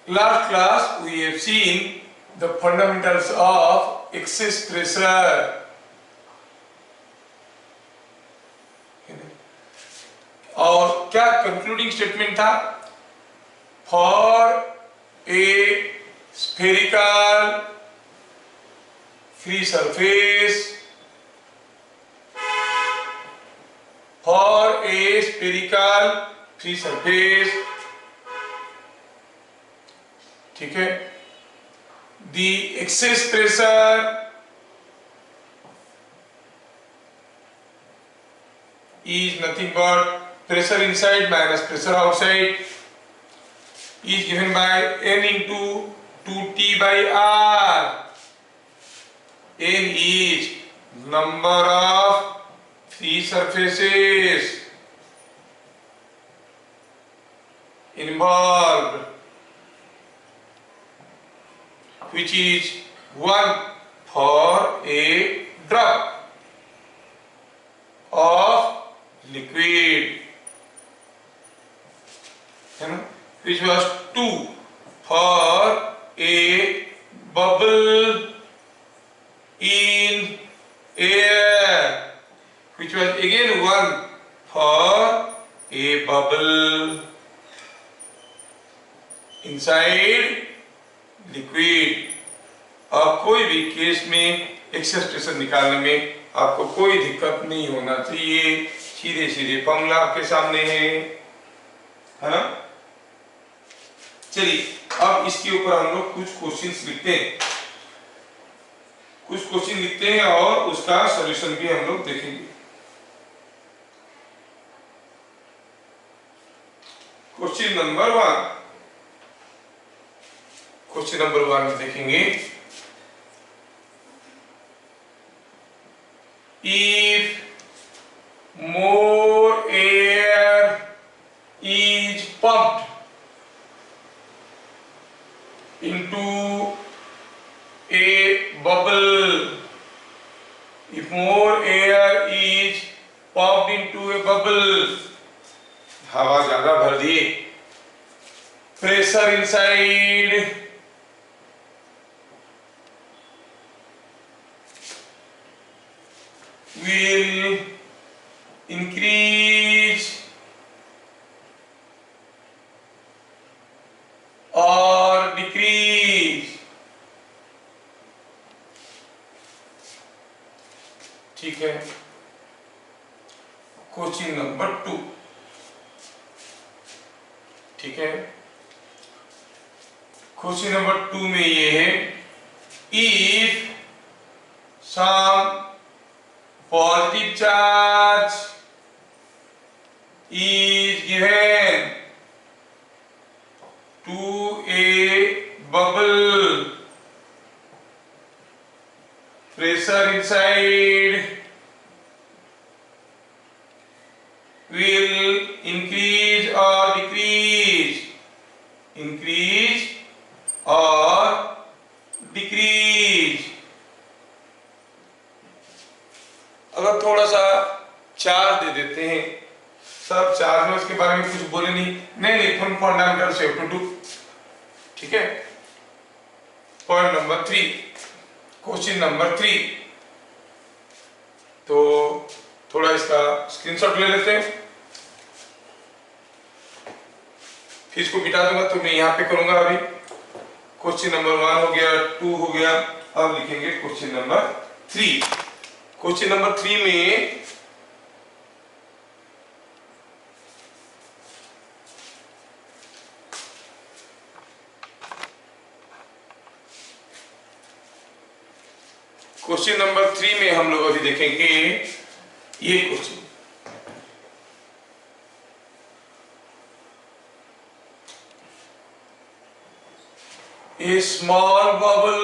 Last class we have seen the fundamentals of excess pressure. और क्या concluding statement था? For a spherical free surface, for a spherical free surface, ठीक है, the excess pressure is nothing but pressure inside minus pressure outside is given by n into 2t by r. N is number of free surfaces involved, which is 1 for a drop of liquid, which was 2 for a bubble in air, which was again 1 for a bubble inside liquid. अब कोई भी case में excess pressure निकालने में आपको कोई दिक्कत नहीं होना चाहिए, सीधे सीधे फॉर्मूला आपके सामने है ना। चलिए अब इसके ऊपर हम लोग कुछ क्वेश्चंस लिखते हैं और उसका सॉल्यूशन भी हम लोग देखेंगे। क्वेश्चन नंबर 1 में देखेंगे, if more air is pumped into a bubble, if more air is pumped into a bubble, हवा ज्यादा भर दिए, pressure inside will increase or decrease, ठीक है। क्वेश्चन नंबर 2, ठीक है, क्वेश्चन नंबर 2 में ये है, if some positive charge is given to a bubble, pressure inside will increase or decrease, increase or decrease। अगर थोड़ा सा चार्ज दे देते हैं, सब चार्ज में उसके बारे में कुछ बोले नहीं फंडामेंटल से टू, ठीक है। पॉइंट नंबर 3, क्वेश्चन नंबर 3, तो थोड़ा इसका स्क्रीनशॉट ले लेते हैं, फिर इसको मिटा दूंगा तो मैं यहाँ पे करूंगा। अभी क्वेश्चन नंबर 1 हो गया, 2 हो गया, अब लिखेंगे क्वेश्चन नंबर 3। क्वेश्चन नंबर 3 में हम लोग अभी देखेंगे ये question, A small bubble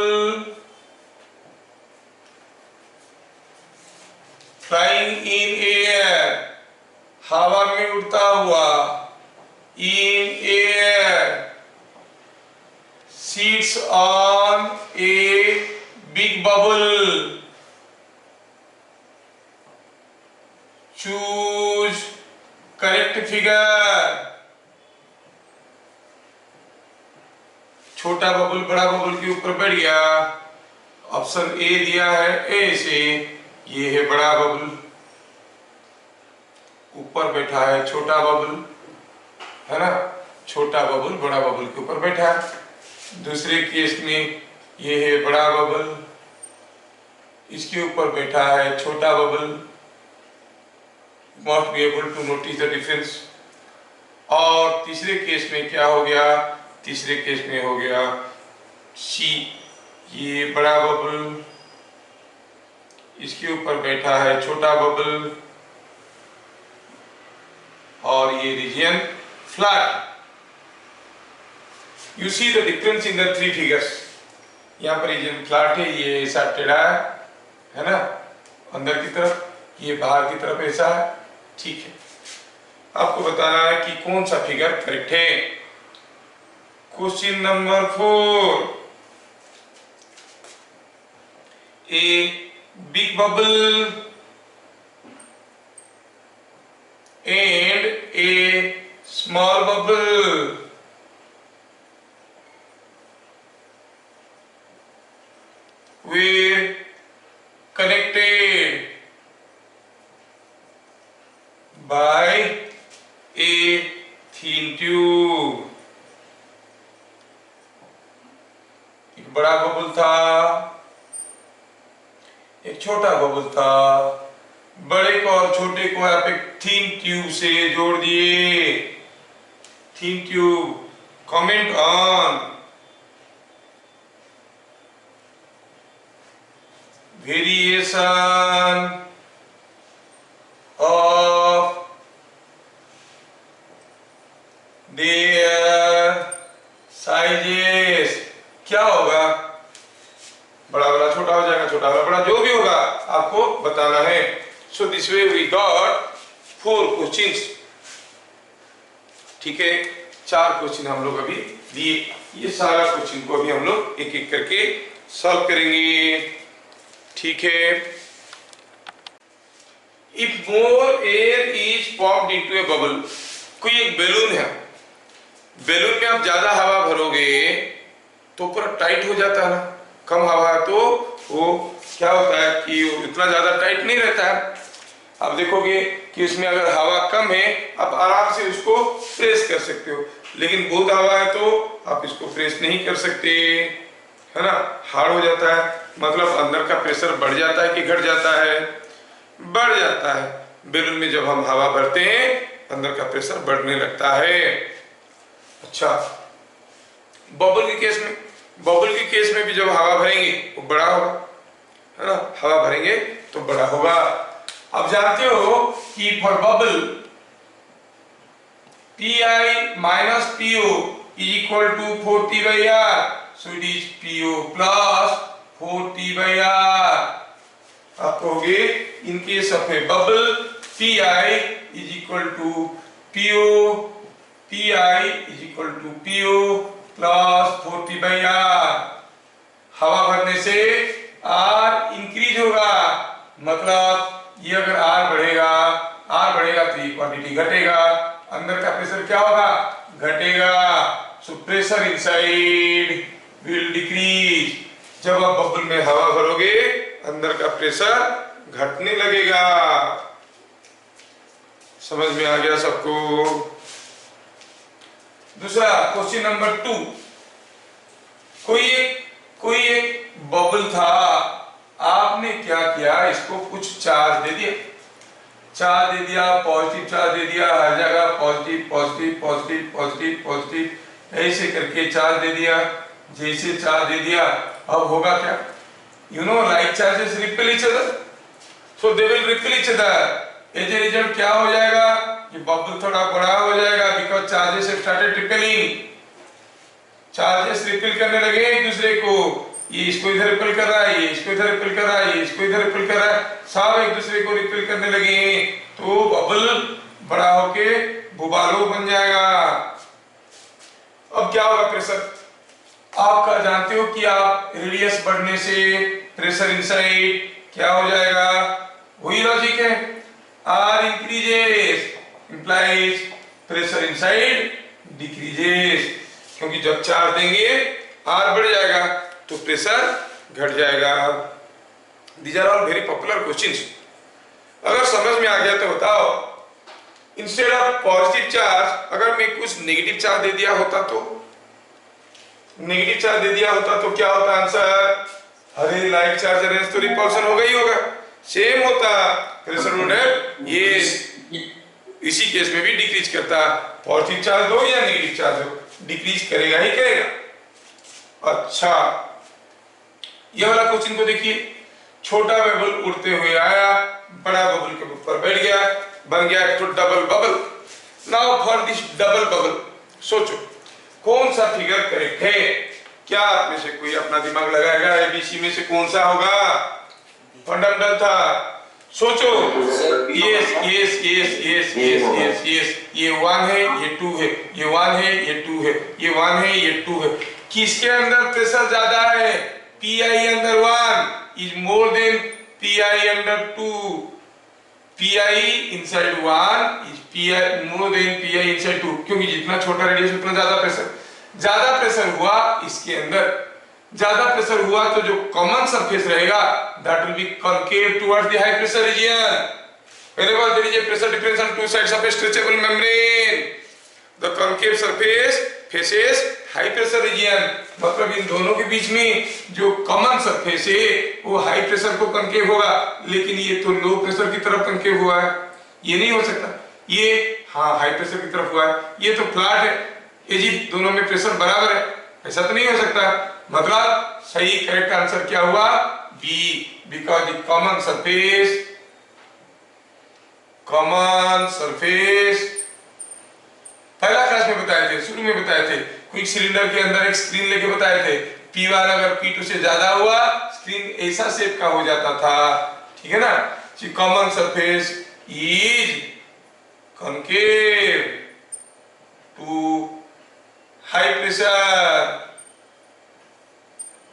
flying in air, हवा में उड़ता हुआ, in air, seats on a big bubble, choose correct figure, छोटा बबल बड़ा बबल के ऊपर बैठ गया। ऑप्शन ए दिया है, ए से ये है बड़ा बबल, ऊपर बैठा है छोटा बबल, है ना, छोटा बबल बड़ा बबल के ऊपर बैठा है। दूसरे केस में ये है बड़ा बबल, इसके ऊपर बैठा है छोटा bubble. Must be able to notice the difference. और तीसरे केस में क्या हो गया, तीसरे केस में हो गया सी, ये बड़ा बबल, इसके ऊपर बैठा है छोटा बबल और ये region flat. You see the difference in the three figures. यहाँ पर रीजन फ्लैट है, ये ऐसा टेढ़ा है ना अंदर की तरफ, ये बाहर की तरफ ऐसा है। ठीक है, आपको बताना है कि कौन सा फिगर करेक्ट है। Question number 4, a big bubble and A small bubble were connected by a thin tube। एक बड़ा बबल था, एक छोटा बबल था, बड़े को और छोटे को आप एक थीन ट्यूब से जोड़ दिए। Thin tube, comment on variation of their sizes. क्या होगा, बड़ा बड़ा छोटा हो जाएगा, छोटा बड़ा बड़ा, जो भी होगा आपको बताना है। So this way we got 4 questions. ठीक है, 4 क्वेश्चन हम लोग अभी दिए। ये सारा क्वेश्चन को अभी हम लोग एक एक करके सॉल्व करेंगे। ठीक है, if more air is popped into A bubble, कोई एक बैलून है, बैलून में आप ज्यादा हवा भरोगे तो पूरा टाइट हो जाता है ना, कम हवा है तो वो क्या होता है कि इतना ज्यादा टाइट नहीं रहता है। आप देखोगे कि उसमें अगर हवा कम है आप आराम से उसको प्रेस कर सकते हो, लेकिन बहुत हवा है तो आप इसको प्रेस नहीं कर सकते, है ना, हार्ड हो जाता है। मतलब अंदर का प्रेशर बढ़ जाता है कि घट जाता है, बढ़ जाता है। बैलून में जब हम हवा भरते हैं अंदर का प्रेशर बढ़ने लगता है। अच्छा, बबल के केस में, बबल के केस में भी जब हवा भरेंगे वो बड़ा होगा, है ना, हवा भरेंगे तो बड़ा होगा। अब जानते हो कि for bubble Pi minus PO is equal to 4T by R. So it is PO plus 4T by R. आप कहोगे in case of a bubble Pi is equal to PO, Pi is equal to PO plus 4T by R. हवा भरने से R increase होगा, मतलब ये अगर R बढ़ेगा तो ये क्वांटिटी घटेगा, अंदर का प्रेशर क्या होगा, घटेगा। So pressure inside will decrease. जब आप बबल में हवा भरोगे अंदर का प्रेशर घटने लगेगा। समझ में आ गया सबको। दूसरा क्वेश्चन नंबर 2, कोई एक बबल था, आपने क्या किया, इसको कुछ चार्ज दे दिया, पॉजिटिव चार्ज दे दिया, हर जगह positive positive positive positive positive ऐसे करके चार्ज दे दिया। जैसे चार्ज दे दिया अब होगा क्या, you know like charges repel each other, so they will repel each other. As a result क्या हो जाएगा, ये बबल थोड़ा बड़ा हो जाएगा, because charges started repelling. Charges repel करने लगे एक दूसरे को, ये इसको इधर रिपेल कर रहा है, ये इसको इधर रिपेल कर रहा है, ये इसको इधर रिपेल कर रहा है, सब एक दूसरे को रिपेल करने लगे तो बबल बड़ा होके बुबालो बन जाएगा। अब क्या होगा, प्रेशर आपका जानते हो कि आप रेडियस बढ़ने से प्रेशर इनसाइड क्या हो जाएगा, वही लॉजिक है। R increases implies pressure inside decreases, क्योंकि जब चार्ज देंगे आर बढ़ जाएगा तो प्रेशर घट जाएगा। These are all very popular questions. अगर समझ में आ गया तो बताओ, इंस्टेड ऑफ पॉजिटिव चार्ज अगर मैं कुछ नेगेटिव चार्ज दे दिया होता तो, नेगेटिव चार्ज दे दिया होता तो क्या होता आंसर? अरे लाइक चार्ज अरेंज तो रिपल्शन होगा ही होगा, सेम होता, प्रेशर वुड हैव ये इसी केस में भी डिक्रीज करता। पॉजिटिव चार्ज हो या नेगेटिव चार्ज हो, डिक्रीज करेगा ही करेगा। अच्छा, ये वाला क्वेश्चन को देखिए, छोटा बबल उड़ते हुए आया, बड़ा बबल के ऊपर बैठ गया, बन गया एक तो double bubble. Now for this double bubble सोचो कौन सा फिगर करेक्ट है? क्या आप में से कोई अपना दिमाग लगाएगा? एबीसी में से कौन सा होगा? फंडामेंटल था, सोचो। Yes yes yes yes yes yes yes, ये 1 है, ये 2 है, ये 1 है, ये 2 है, ये 1 है, ये 2 है। किसके अंदर प्रेशर ज्यादा है? Pi under 1 is more then pi under 2। Pi inside 1 is pi more than pi inside 2, क्योंकि जितना छोटा रेडियस उतना ज्यादा प्रेशर। ज्यादा प्रेशर हुआ इसके अंदर, ज्यादा प्रेशर हुआ तो जो कॉमन सरफेस रहेगा that will be concave towards the high pressure region. Whenever there is a pressure difference on two sides of a stretchable membrane, the concave surface faces high pressure region. मतलब इन दोनों के बीच में जो common surface है वो high pressure को concave होगा, लेकिन ये तो लो प्रेशर की तरफ कनकेव हुआ है, ये नहीं हो सकता। ये हाँ हाई प्रेशर की तरफ हुआ है, ये तो फ्लैट है, ये जी दोनों में प्रेशर बराबर है, ऐसा तो नहीं हो सकता। मतलब सही करेक्ट आंसर क्या हुआ? B, because the common surface पहला क्लास में बताए थे, शुरू में बताए थे, क्विक सिलेंडर के अंदर एक स्क्रीन लेके बताए थे, P1 अगर P2 से ज्यादा हुआ स्क्रीन ऐसा शेप का हो जाता था, ठीक है ना। Common surface is concave to high pressure,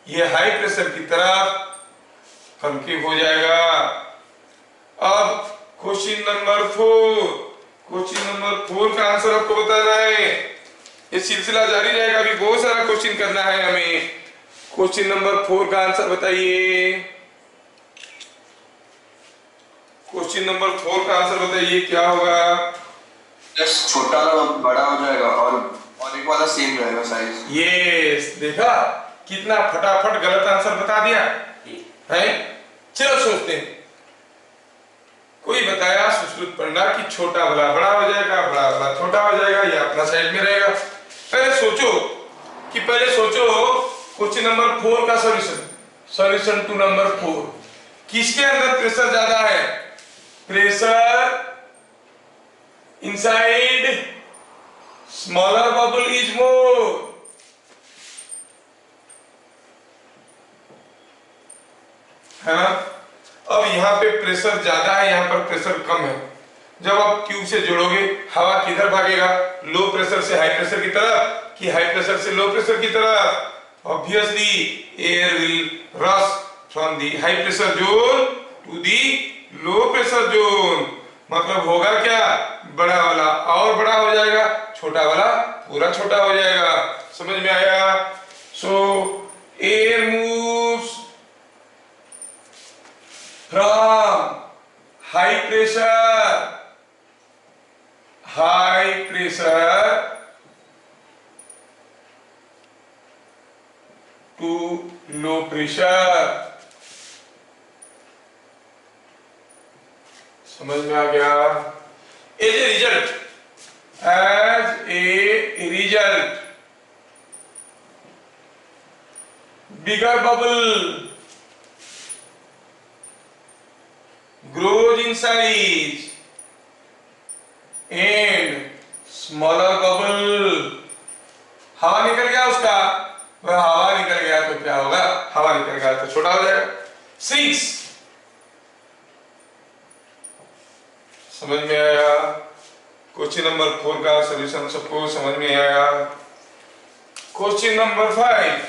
ये हाई प्रेशर की तरफ कनकेव हो जाएगा। अब क्वेश्चन नंबर 4, क्वेश्चन नंबर 4 का आंसर आपको बताना है। ये सिलसिला जारी रहेगा, अभी बहुत सारा क्वेश्चन करना है हमें। क्वेश्चन नंबर 4 का आंसर बताइए, क्वेश्चन नंबर 4 का आंसर बताइए क्या होगा? छोटा बड़ा हो जाएगा और एक वाला सेम रहेगा साइज। यस, देखा कितना फटाफट गलत आंसर बता दिया है। चलो सोचते हैं, कोई बताया सुश्रुत पढ़ना कि छोटा वाला बड़ा हो जाएगा, बड़ा वाला छोटा हो जाएगा, या अपना साइड में रहेगा। पहले सोचो क्वेश्चन नंबर 4 का सॉल्यूशन टू नंबर 4, किसके अंदर प्रेशर ज्यादा है? Pressure inside smaller bubble is more. है ना। अब यहाँ पे प्रेशर ज्यादा है, यहाँ पर प्रेशर कम है। जब आप ट्यूब से जोड़ोगे हवा किधर भागेगा? लो प्रेशर से हाई प्रेशर की तरफ कि हाई प्रेशर से लो प्रेशर की तरफ? Obviously air will rush from the high pressure zone to the low pressure zone. मतलब होगा क्या? बड़ा वाला और बड़ा हो जाएगा, छोटा वाला पूरा छोटा हो जाएगा। समझ में आया? सो air moves from high pressure to low pressure। समझ में आ गया? as a result bigger bubble grows in size and smaller bubble। हवा निकल गया उसका, वह हवा निकल गया तो क्या होगा? हवा निकल गया तो छोटा हो जाएगा। 6 समझ में आया? क्वेश्चन नंबर 4 का सॉल्यूशन सबको समझ में आया? Question number 5,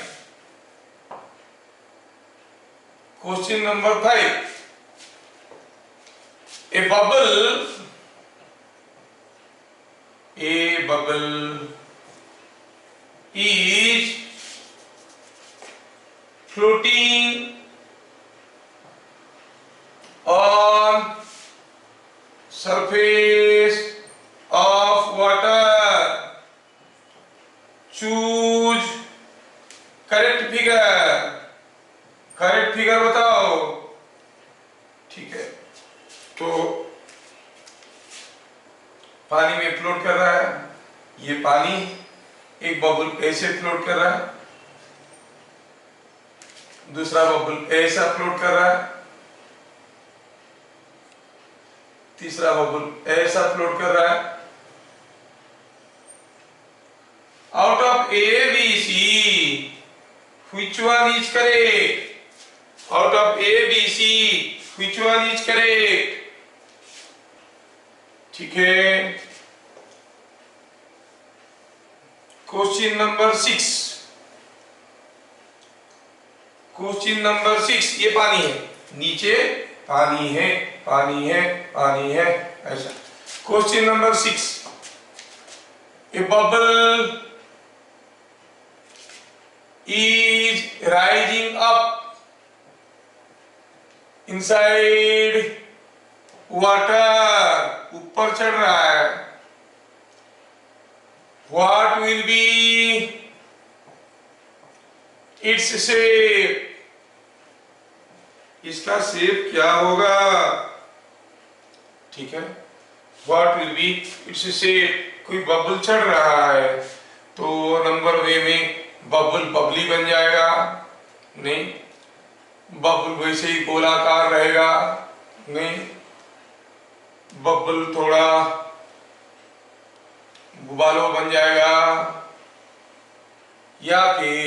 question number 5, a bubble is floating on surface of water. Choose correct figure. Correct figure बताओ। ठीक है, तो पानी में फ्लोट कर रहा है, ये पानी एक बबल ऐसे फ्लोट कर रहा है, दूसरा बबल ऐसा फ्लोट कर रहा है, तीसरा बबल ऐसा फ्लोट कर रहा है। Out of A B C which one is correct? Out of A, B, C, which one is correct? ठीक है। Question number 6. Question number 6, ये पानी है, नीचे पानी है, पानी है, पानी है, ऐसा। Question number 6. A bubble is rising up inside water, ऊपर चढ़ रहा है। What will be its shape? इसका शेप क्या होगा? ठीक है, What will be its shape? कोई बबल चढ़ रहा है तो नंबर वे में बबल बबली बन जाएगा? नहीं, बबल वैसे ही गोलाकार रहेगा? नहीं, बबल थोड़ा गुबालो बन जाएगा, या फिर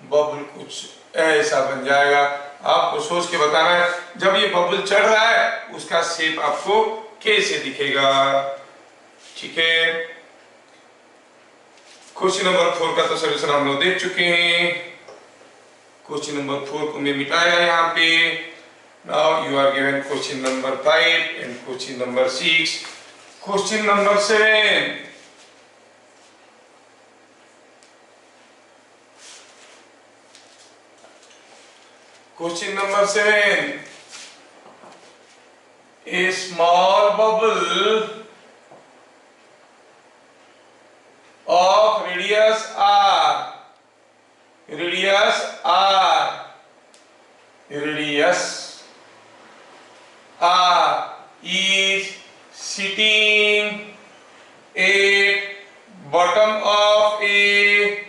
बबल कुछ ऐसा बन जाएगा? आपको सोच के बताना है। जब ये बबल चढ़ रहा है उसका शेप आपको कैसे दिखेगा? ठीक है, क्वेश्चन नंबर 4 का तो सॉल्यूशन हम लोग देख चुके हैं। क्वेश्चन नंबर 4 को मैं मिटाया यहाँ पे। Now you are given question number 5 and question number 6। Question number 7, question number 7, a small bubble of radius r, radius r is sitting at bottom of a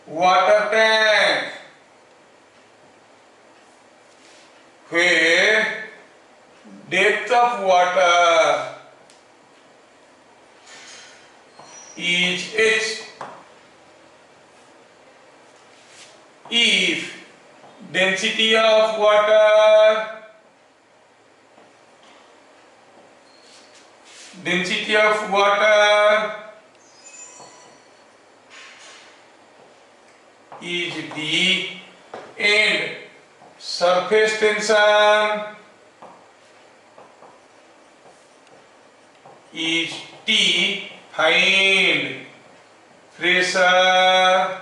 water tank where depth of water is h. If density of water is D and surface tension is T, find pressure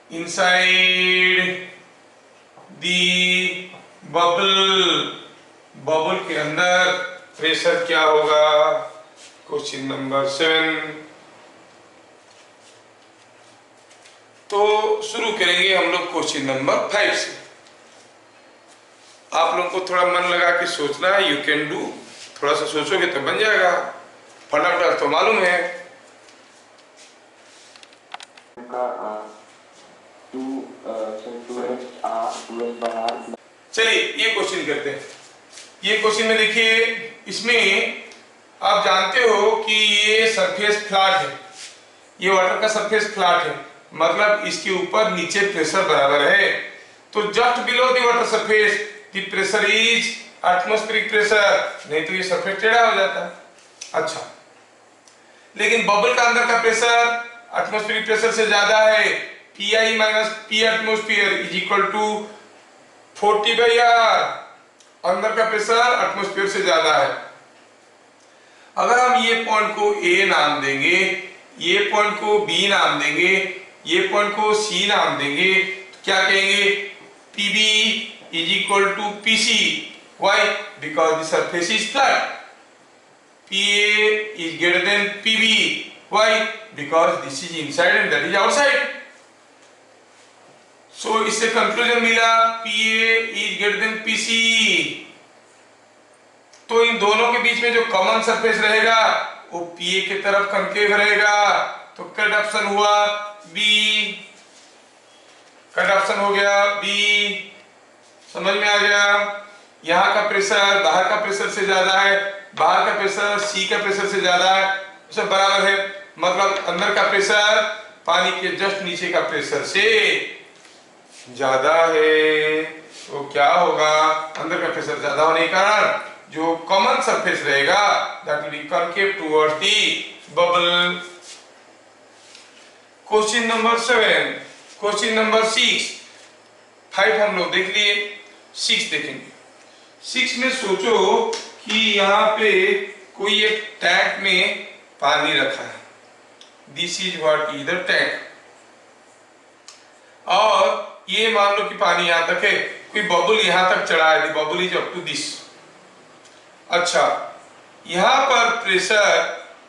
inside the bubble, bubble के अंदर pressure क्या होगा? Question number 7। तो शुरू करेंगे हम लोग question number 5 से। आप लोगों को थोड़ा मन लगा के सोचना है, यू कैन डू। थोड़ा सा सोचोगे तो बन जाएगा, फटाफट तो मालूम है। चलिए ये क्वेश्चन करते हैं। ये क्वेश्चन में देखिए, इसमें आप जानते हो कि ये सरफेस फ्लैट है, ये वाटर का सरफेस फ्लैट है, मतलब इसके ऊपर नीचे प्रेशर बराबर है। तो just below the water surface the pressure is atmospheric pressure, नहीं तो ये सरफेस टेढ़ा हो जाता है। अच्छा, लेकिन बबल का अंदर का प्रेशर एटमॉस्फेरिक प्रेशर से ज्यादा है। Pi minus P atmosphere is equal to 40/R। अंदर का प्रेशर एटमॉस्फेयर से ज्यादा है। अगर हम ये पॉइंट को A नाम देंगे, ये पॉइंट को बी नाम देंगे, ये पॉइंट को सी नाम देंगे, तो क्या कहेंगे PB is equal to PC. Why? Because the surface is flat. PA is greater than PB. Why? Because this is inside and that is outside. So इससे कंक्लूजन मिला PA is greater than PC. तो इन दोनों के बीच में जो common surface रहेगा वो PA की तरफ कनकेव रहेगा। तो कट ऑप्शन हुआ बी, कट ऑप्शन हो गया बी। समझ में आ गया? यहाँ का प्रेशर बाहर का प्रेशर से ज्यादा है, बाहर का प्रेशर सी का प्रेशर से ज्यादा है, उसे बराबर है, मतलब अंदर का प्रेशर पानी के जस्ट नीचे का प्रेशर से ज्यादा है। तो क्या होगा, अंदर का प्रेशर ज्यादा होने के कारण जो कॉमन सरफेस रहेगा that will be concave towards the bubble. Question number 7, question number 6, 5 हम लोग देख लिए, 6 देखेंगे। 6 में सोचो कि यहाँ पे कोई एक टैंक में पानी रखा है, this is what is the tank, और ये मान लो कि पानी यहाँ तक है, कोई बबल यहाँ तक चढ़ा है, bubble is up to this. अच्छा, यहाँ पर प्रेशर,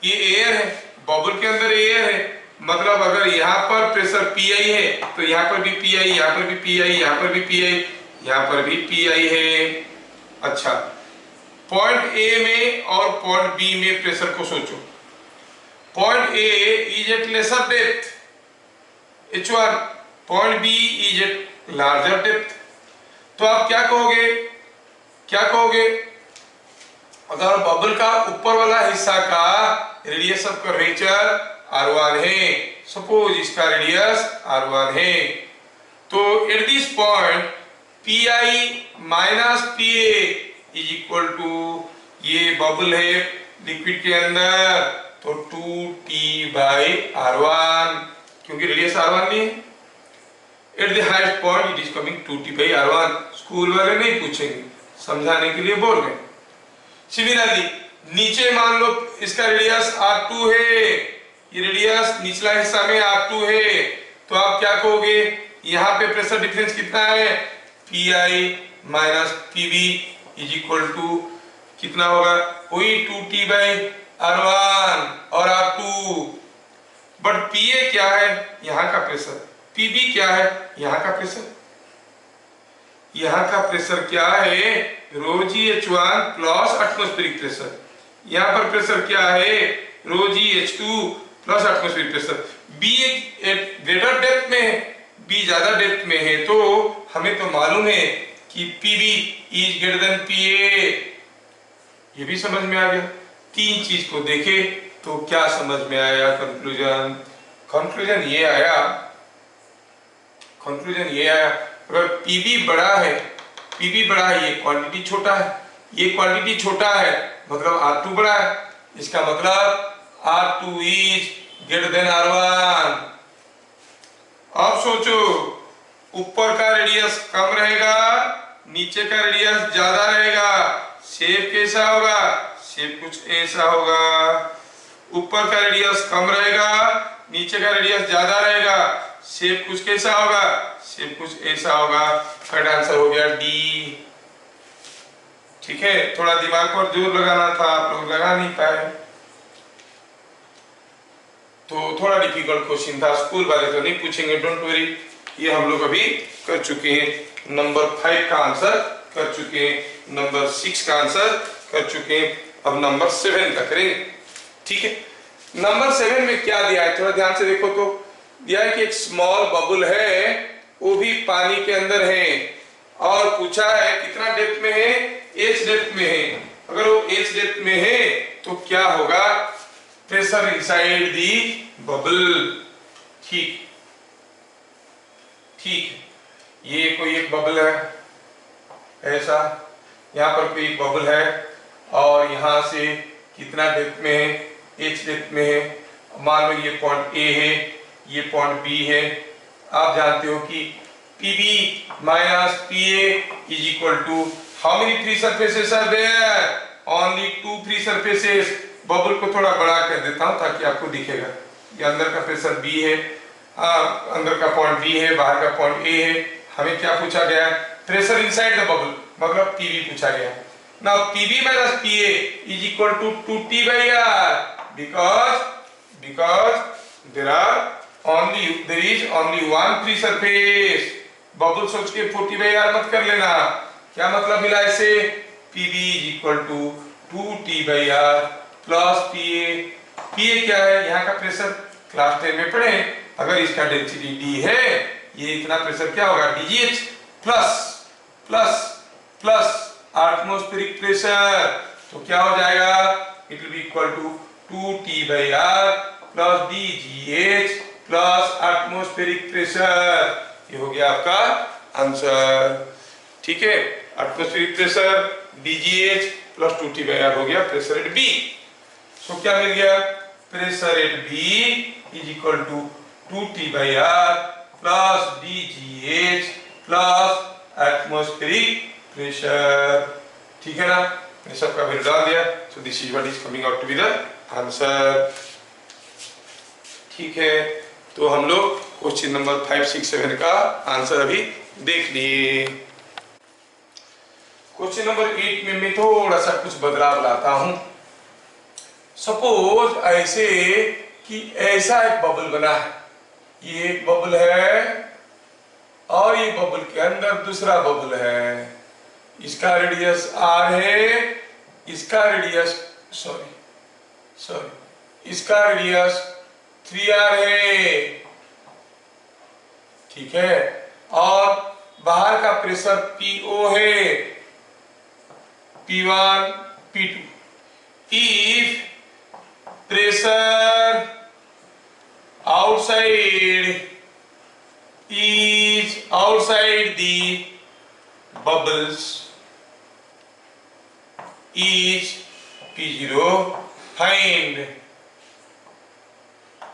ये एयर है, बबल के अंदर एयर है, मतलब अगर यहाँ पर प्रेशर PI है तो यहाँ पर भी PI, यहाँ पर भी PI, यहाँ पर भी PI, यहाँ पर भी PI है। अच्छा, पॉइंट A में और पॉइंट B में प्रेशर को सोचो। Point A is at lesser depth H1, point B is at larger depth. तो आप क्या कहोगे, क्या कहोगे, अगर बबल का ऊपर वाला हिस्सा का रेडियस ऑफ कर्वेचर R1 है, सपोज इसका रेडियस R1 है, तो at this point PI minus PA is equal to, ये बबल है लिक्विड के अंदर, तो 2T बाई R1, क्योंकि रेडियस R1 नहीं है। At the highest point it is coming 2T by R1। School वाले नहीं पूछेंगे, समझाने के लिए बोल रहे हैं। सिमिलरली नीचे मान लो इसका रेडियस R2 है, ये रेडियस निचला हिस्सा में R2 है, तो आप क्या कहोगे, यहाँ पे प्रेशर डिफरेंस कितना है, PI minus PB is equal to कितना होगा, वही 2T बाई R1 और R2। बट PA क्या है, यहाँ का प्रेशर, PB क्या है, यहाँ का प्रेशर, यहाँ का प्रेशर क्या है, ρgH1 प्लस एटमॉस्फेरिक प्रेशर, यहाँ पर प्रेशर क्या है, ρgH2 plus atmospheric pressure. B एक ग्रेटर डेप्थ में है, B ज्यादा डेप्थ में है, तो हमें तो मालूम है कि PB is greater than PA। ये भी समझ में आ गया। तीन चीज को देखे तो क्या समझ में आया, कंक्लूजन, कंक्लूजन ये आया, कंक्लूजन ये आया, अगर PB बड़ा है, PB बड़ा है, ये क्वांटिटी छोटा है, ये क्वांटिटी छोटा है, मतलब R2 बड़ा है, इसका मतलब R2 is greater than R1। अब सोचो, ऊपर का रेडियस कम रहेगा, नीचे का रेडियस ज्यादा रहेगा, शेप कैसा होगा, शेप कुछ ऐसा होगा। ऊपर का रेडियस कम रहेगा, नीचे का रेडियस ज्यादा रहेगा, शेप कुछ कैसा होगा, शेप कुछ ऐसा होगा। करेक्ट आंसर हो गया डी। ठीक है, थोड़ा दिमाग पर जोर लगाना था, आप लोग लगा नहीं पाए, तो थोड़ा डिफिकल्ट क्वेश्चन था, स्कूल वाले तो नहीं पूछेंगे, डोंट वरी, ये हम लोग अभी कर चुके हैं। नंबर 5 का आंसर कर चुके हैं, नंबर 6 का आंसर कर चुके हैं, अब नंबर 7 का करेंगे। ठीक है, नंबर 7 में क्या दिया है, थोड़ा ध्यान से देखो तो, दिया है कि एक स्मॉल बबल है, वो भी पानी के अंदर है, और पूछा है कितना डेप्थ में है, H डेप्थ में है। अगर वो H डेप्थ में है तो क्या होगा, प्रेशर इनसाइड दी बबल। ठीक ठीक, ये कोई एक बबल है ऐसा, यहाँ पर कोई एक बबल है, और यहाँ से कितना डेप्थ में है, H डेप्थ में है। मान लो ये पॉइंट A है, ये पॉइंट B है। आप जानते हो कि PB minus PA is equal to, how many free surfaces are there, only 2 free surfaces. Bubble को थोड़ा बड़ा कर देता हूं ताकि आपको दिखेगा। ये अंदर का प्रेशर बी है, अंदर का पॉइंट बी है, बाहर का पॉइंट ए है। हमें क्या पूछा गया? प्रेशर इनसाइड द बबल, मतलब पीवी पूछा गया। Now PV minus PA is equal to 2T by R, because there is only one free surface। Bubble सोच के 40 by R मत कर लेना। क्या मतलब मिला इसे? PV is equal to 2T by R plus PA। PA क्या है? यहाँ का प्रेशर क्लास 10 में पढ़े। अगर इसका डेंसिटी D है, ये इतना प्रेशर क्या होगा? DGH plus plus plus atmospheric pressure. तो क्या हो जाएगा? It will be equal to 2T by R plus DGH plus atmospheric pressure. ये हो गया आपका आंसर। ठीक है, atmospheric pressure DGH plus 2T by R हो गया प्रेशर एट B। सो क्या मिल गया? Pressure at B is equal to 2T by R plus DGH plus atmospheric pressure. ठीक है ना? मैंने सबका वैल्यू डाल दिया। So this is what is coming out to be the answer. ठीक है, तो हम लोग क्वेश्चन नंबर 5, 6, 7 का आंसर अभी देख लिए। क्वेश्चन नंबर 8 में मैं थोड़ा सा कुछ बदलाव लाता हूं। सपोज ऐसे कि ऐसा एक बबल बना है, ये एक बबल है और ये बबल के अंदर दूसरा बबल है। इसका रेडियस R है, इसका रेडियस इसका रेडियस 3R है। ठीक है, और बाहर का प्रेशर PO है, P1 P2। If pressure outside is outside the bubbles is P0, find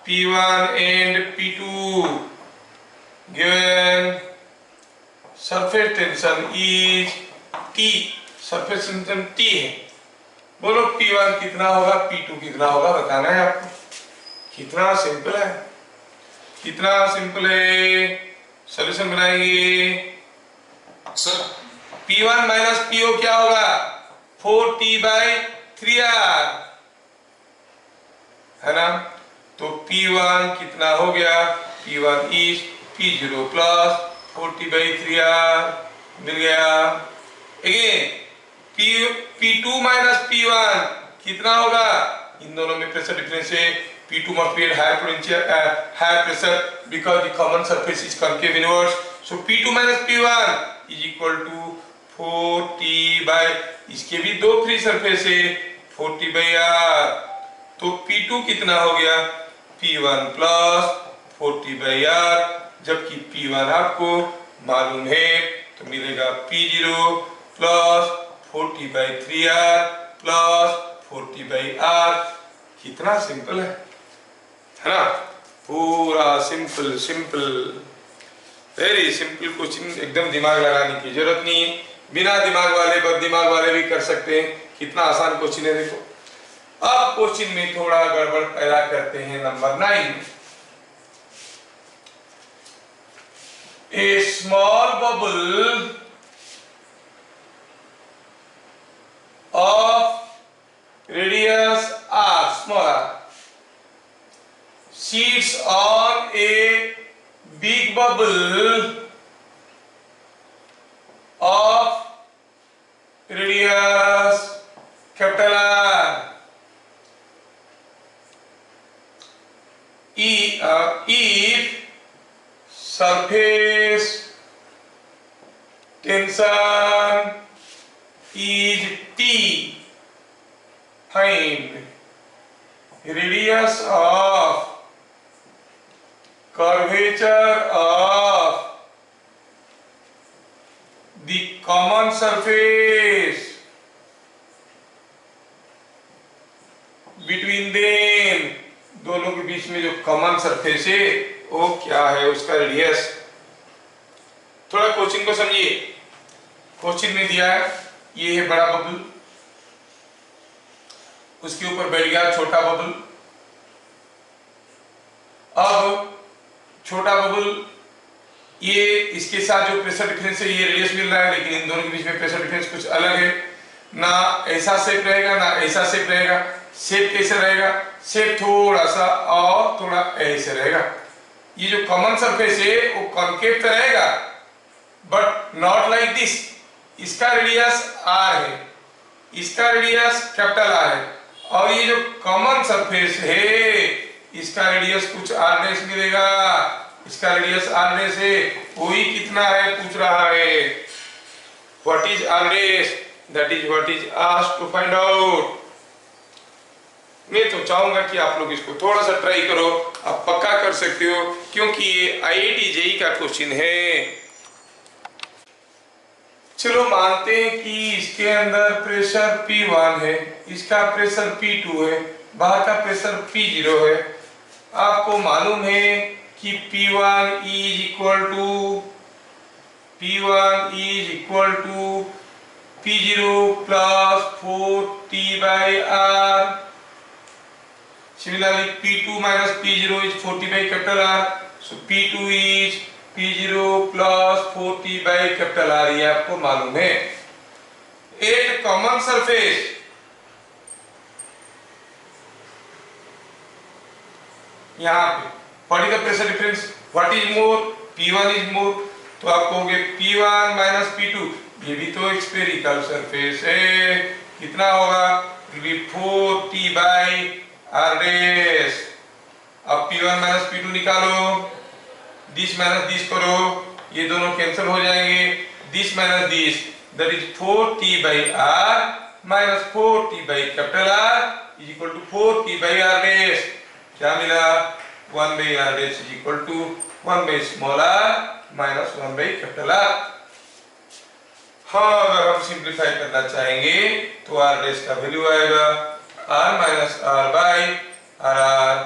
P1 and P2 given surface tension is T, surface tension T है। बोलो P1 कितना होगा, P2 कितना होगा, बताना है आपको। कितना सिंपल है, कितना सिंपल है। सॉल्यूशन बनाएंगे। सर P1 माइनस PO क्या होगा? 4T by 3R है ना? तो P1 कितना हो गया? P1 is P0 plus 4T by 3R मिल गया। अगेन P2 माइनस P1 कितना होगा? इन दोनों में प्रेशर डिफरेंस है। P2 must be at higher potential, higher pressure because the common surface is concave inwards. So P2 minus P1 is equal to 4T by, इसके भी दो free surface है, 4T by R। तो P2 कितना हो गया? P1 plus 4T by R, जबकि P1 आपको मालूम है, तो मिलेगा P0 plus 4T by 3R plus 4T by R। कितना सिंपल है ना? पूरा simple simple, very simple question. एकदम दिमाग लगाने की जरूरत नहीं, बिना दिमाग वाले बद दिमाग वाले भी कर सकते हैं। कितना आसान क्वेश्चन है देखो। अब क्वेश्चन में थोड़ा गड़बड़ पैदा करते हैं। Number 9, A small bubble of radius R, small r, sits on a big bubble of radius capital R. If surface tension is T, find radius of curvature of the common surface between them, दोनों के बीच में जो common surface है वो क्या है, उसका radius. थोड़ा क्वेश्चन को समझिए। क्वेश्चन में दिया है ये है बड़ा बबल, उसके ऊपर बैठ गया छोटा बबल, अब छोटा बबुल, ये इसके साथ जो प्रेशर डिफरेंस है ये रेडियस मिल रहा है, लेकिन इन दोनों के बीच में प्रेशर डिफरेंस कुछ अलग है। ना ऐसा शेप रहेगा ना ऐसा शेप रहेगा। शेप कैसे रहेगा? शेप थोड़ा सा और थोड़ा ऐसे रहेगा। ये जो कॉमन सरफेस है वो कॉन्केव तो रहेगा बट नॉट लाइक दिस। इसका रेडियस आर है, इसका रेडियस कैपिटल आर है, और ये जो कॉमन सरफेस है इसका रेडियस कुछ आर डेस मिलेगा। इसका रेडियस आर डेस है, कोई कितना है पूछ रहा है। What is R dash? That is what is asked to find out. मैं तो चाहूंगा कि आप लोग इसको थोड़ा सा ट्राई करो, आप पक्का कर सकते हो क्योंकि ये आईआईटी जेईई का क्वेश्चन है। चलो मानते हैं कि इसके अंदर प्रेशर P1 है, इसका प्रेशर P2 है, बाहर का प्रेशर P0 है। आपको मालूम है कि P1 is equal to P0 plus 4T/R। Similarly, P2 minus P0 is 4T/R. So P2 is P0 plus 4T/R। ये आपको मालूम है। एक कॉमन सरफेस यहाँ पे what is the pressure difference? What is more? P1 is more. तो आप कहोगे P1 माइनस P2, ये भी तो स्फेरिकल सरफेस है, कितना होगा? 4T/R dash. अब P1 माइनस P2 निकालो, दिस माइनस दिस करो, ये दोनों कैंसिल हो जाएंगे। This minus this, that is 4T/R minus 4T/R is equal to 4T/R dash. क्या मिला? 1/R dash is equal to 1/r minus 1/R। हाँ, अगर हम सिंप्लीफाई करना चाहेंगे तो R डेश का वैल्यू आएगा R minus R by RR,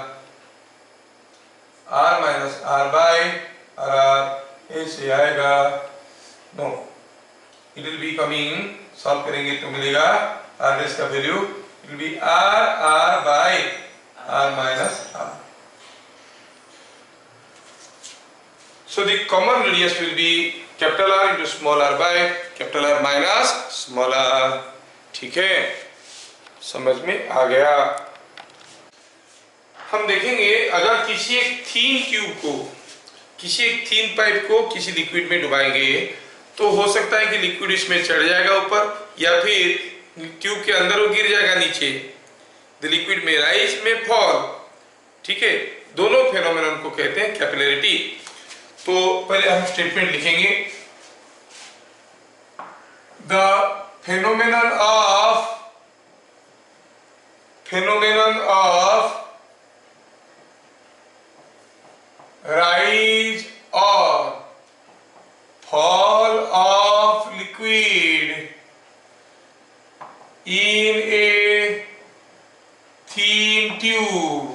R minus R by RR ऐसे आएगा। No, it will be coming, solve करेंगे तो मिलेगा R डेश का value will be R by R minus R. So the common radius will be capital R into small r by capital R minus small r. ठीक है, समझ में आ गया। हम देखेंगे अगर किसी एक थीन ट्यूब को, किसी एक थीन पाइप को किसी लिक्विड में डुबाएंगे तो हो सकता है कि लिक्विड इसमें चढ़ जाएगा ऊपर, या फिर ट्यूब के अंदर वो गिर जाएगा नीचे। The liquid may rise, may fall। ठीक है, दोनों फेनोमेनन को कहते हैं कैपिलरिटी। तो पहले हम स्टेटमेंट लिखेंगे, the phenomenon of rise or fall of liquid in a thin tube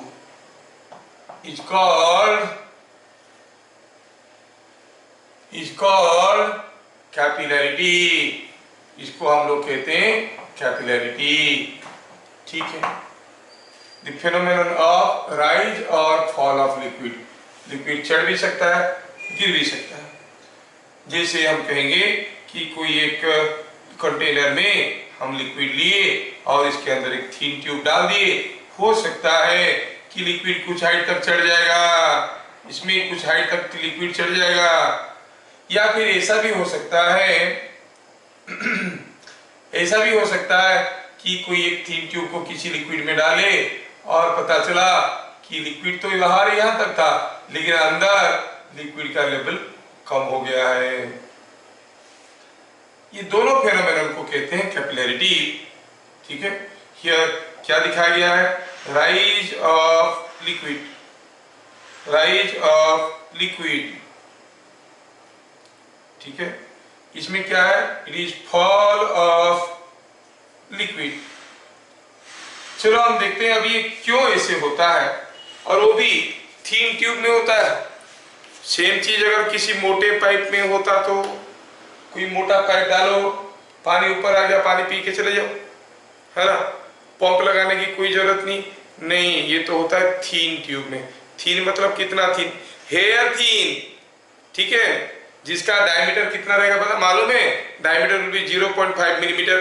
is called capillarity. इसको हम लोग कहते हैं कैपिलरिटी। ठीक है, द फेनोमेनन ऑफ राइज और फॉल ऑफ लिक्विड। लिक्विड चढ़ भी सकता है, गिर भी सकता है। जैसे हम कहेंगे कि कोई एक कंटेनर में हम लिक्विड लिए और इसके अंदर एक थीन ट्यूब डाल दिए, हो सकता है कि लिक्विड कुछ हाइट तक चढ़ जाएगा, इसमें कुछ हाइट तक लिक्विड चढ़ जाएगा। या फिर ऐसा भी हो सकता है ऐसा भी हो सकता है कि कोई एक थीन ट्यूब को किसी लिक्विड में डाले और पता चला कि लिक्विड तो बाहर यहाँ तक था लेकिन अंदर लिक्विड का लेवल कम हो गया है। ये दोनों फेनोमेनन को कहते हैं कैपिलरिटी। ठीक है, हियर क्या दिखाया गया है? Rise of liquid. ठीक है, इसमें क्या है? It is fall of liquid. चलो हम देखते हैं अभी क्यों ऐसे होता है, और वो भी थीन ट्यूब में होता है। सेम चीज अगर किसी मोटे पाइप में होता तो कोई मोटा पाइप डालो, पानी ऊपर आ गया, पानी पी के चले जाओ, है ना, पंप लगाने की कोई जरूरत नहीं। ये तो होता है थीन ट्यूब में। थीन मतलब कितना थीन, हेयर थीन, ठीक है, जिसका डायमीटर कितना रहेगा पता मालूम है, डायमीटर विल बी 0.5 मिलीमीटर,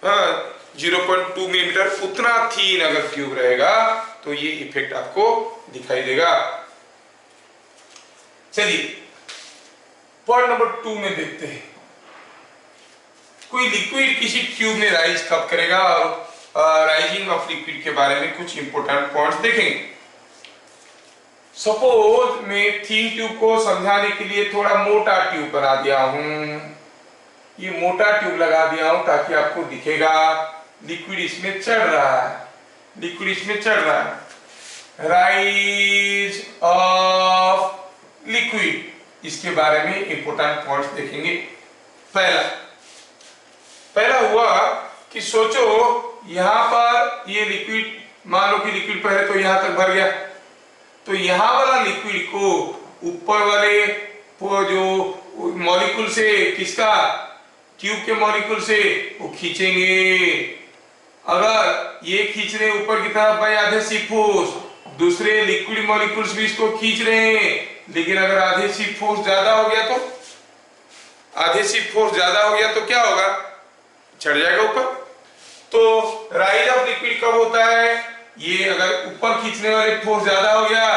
हाँ 0.2 मिलीमीटर, उतना थीन अगर ट्यूब रहेगा तो ये इफेक्ट आपको दिखाई देगा। चलिए पॉइंट नंबर 2 में देखते हैं, कोई लिक्विड किसी ट्यूब में राइज कब करेगा, और राइजिंग ऑफ लिक्विड के बारे में कुछ इंपॉर्टेंट पॉइंट्स देखेंगे। सपोज मैं थीन ट्यूब को समझाने के लिए थोड़ा मोटा ट्यूब बना दिया हूं, ये मोटा ट्यूब लगा दिया हूं ताकि आपको दिखेगा लिक्विड इसमें चढ़ रहा है, लिक्विड इसमें चढ़ रहा है। राइज ऑफ लिक्विड, इसके बारे में इंपॉर्टेंट पॉइंट्स देखेंगे। पहला हुआ कि सोचो यहां पर ये लिक्विड, मान लो कि लिक्विड पहले तो यहां तक भर गया, तो यहां वाला लिक्विड को ऊपर वाले जो मॉलिक्यूल से, किसका, ट्यूब के मॉलिक्यूल से वो खींचेंगे। अगर ये खींच रहे ऊपर की तरफ बाय एडहेसिव फोर्स, दूसरे लिक्विड मॉलिक्यूल्स भी इसको खींच रहे हैं, लेकिन अगर एडहेसिव फोर्स ज्यादा हो गया तो, एडहेसिव फोर्स ज्यादा हो गया तो क्या होगा, चढ़ जाएगा ऊपर। तो राइज ऑफ लिक्विड कब होता है, ये अगर ऊपर खींचने वाले फोर्स ज्यादा हो गया,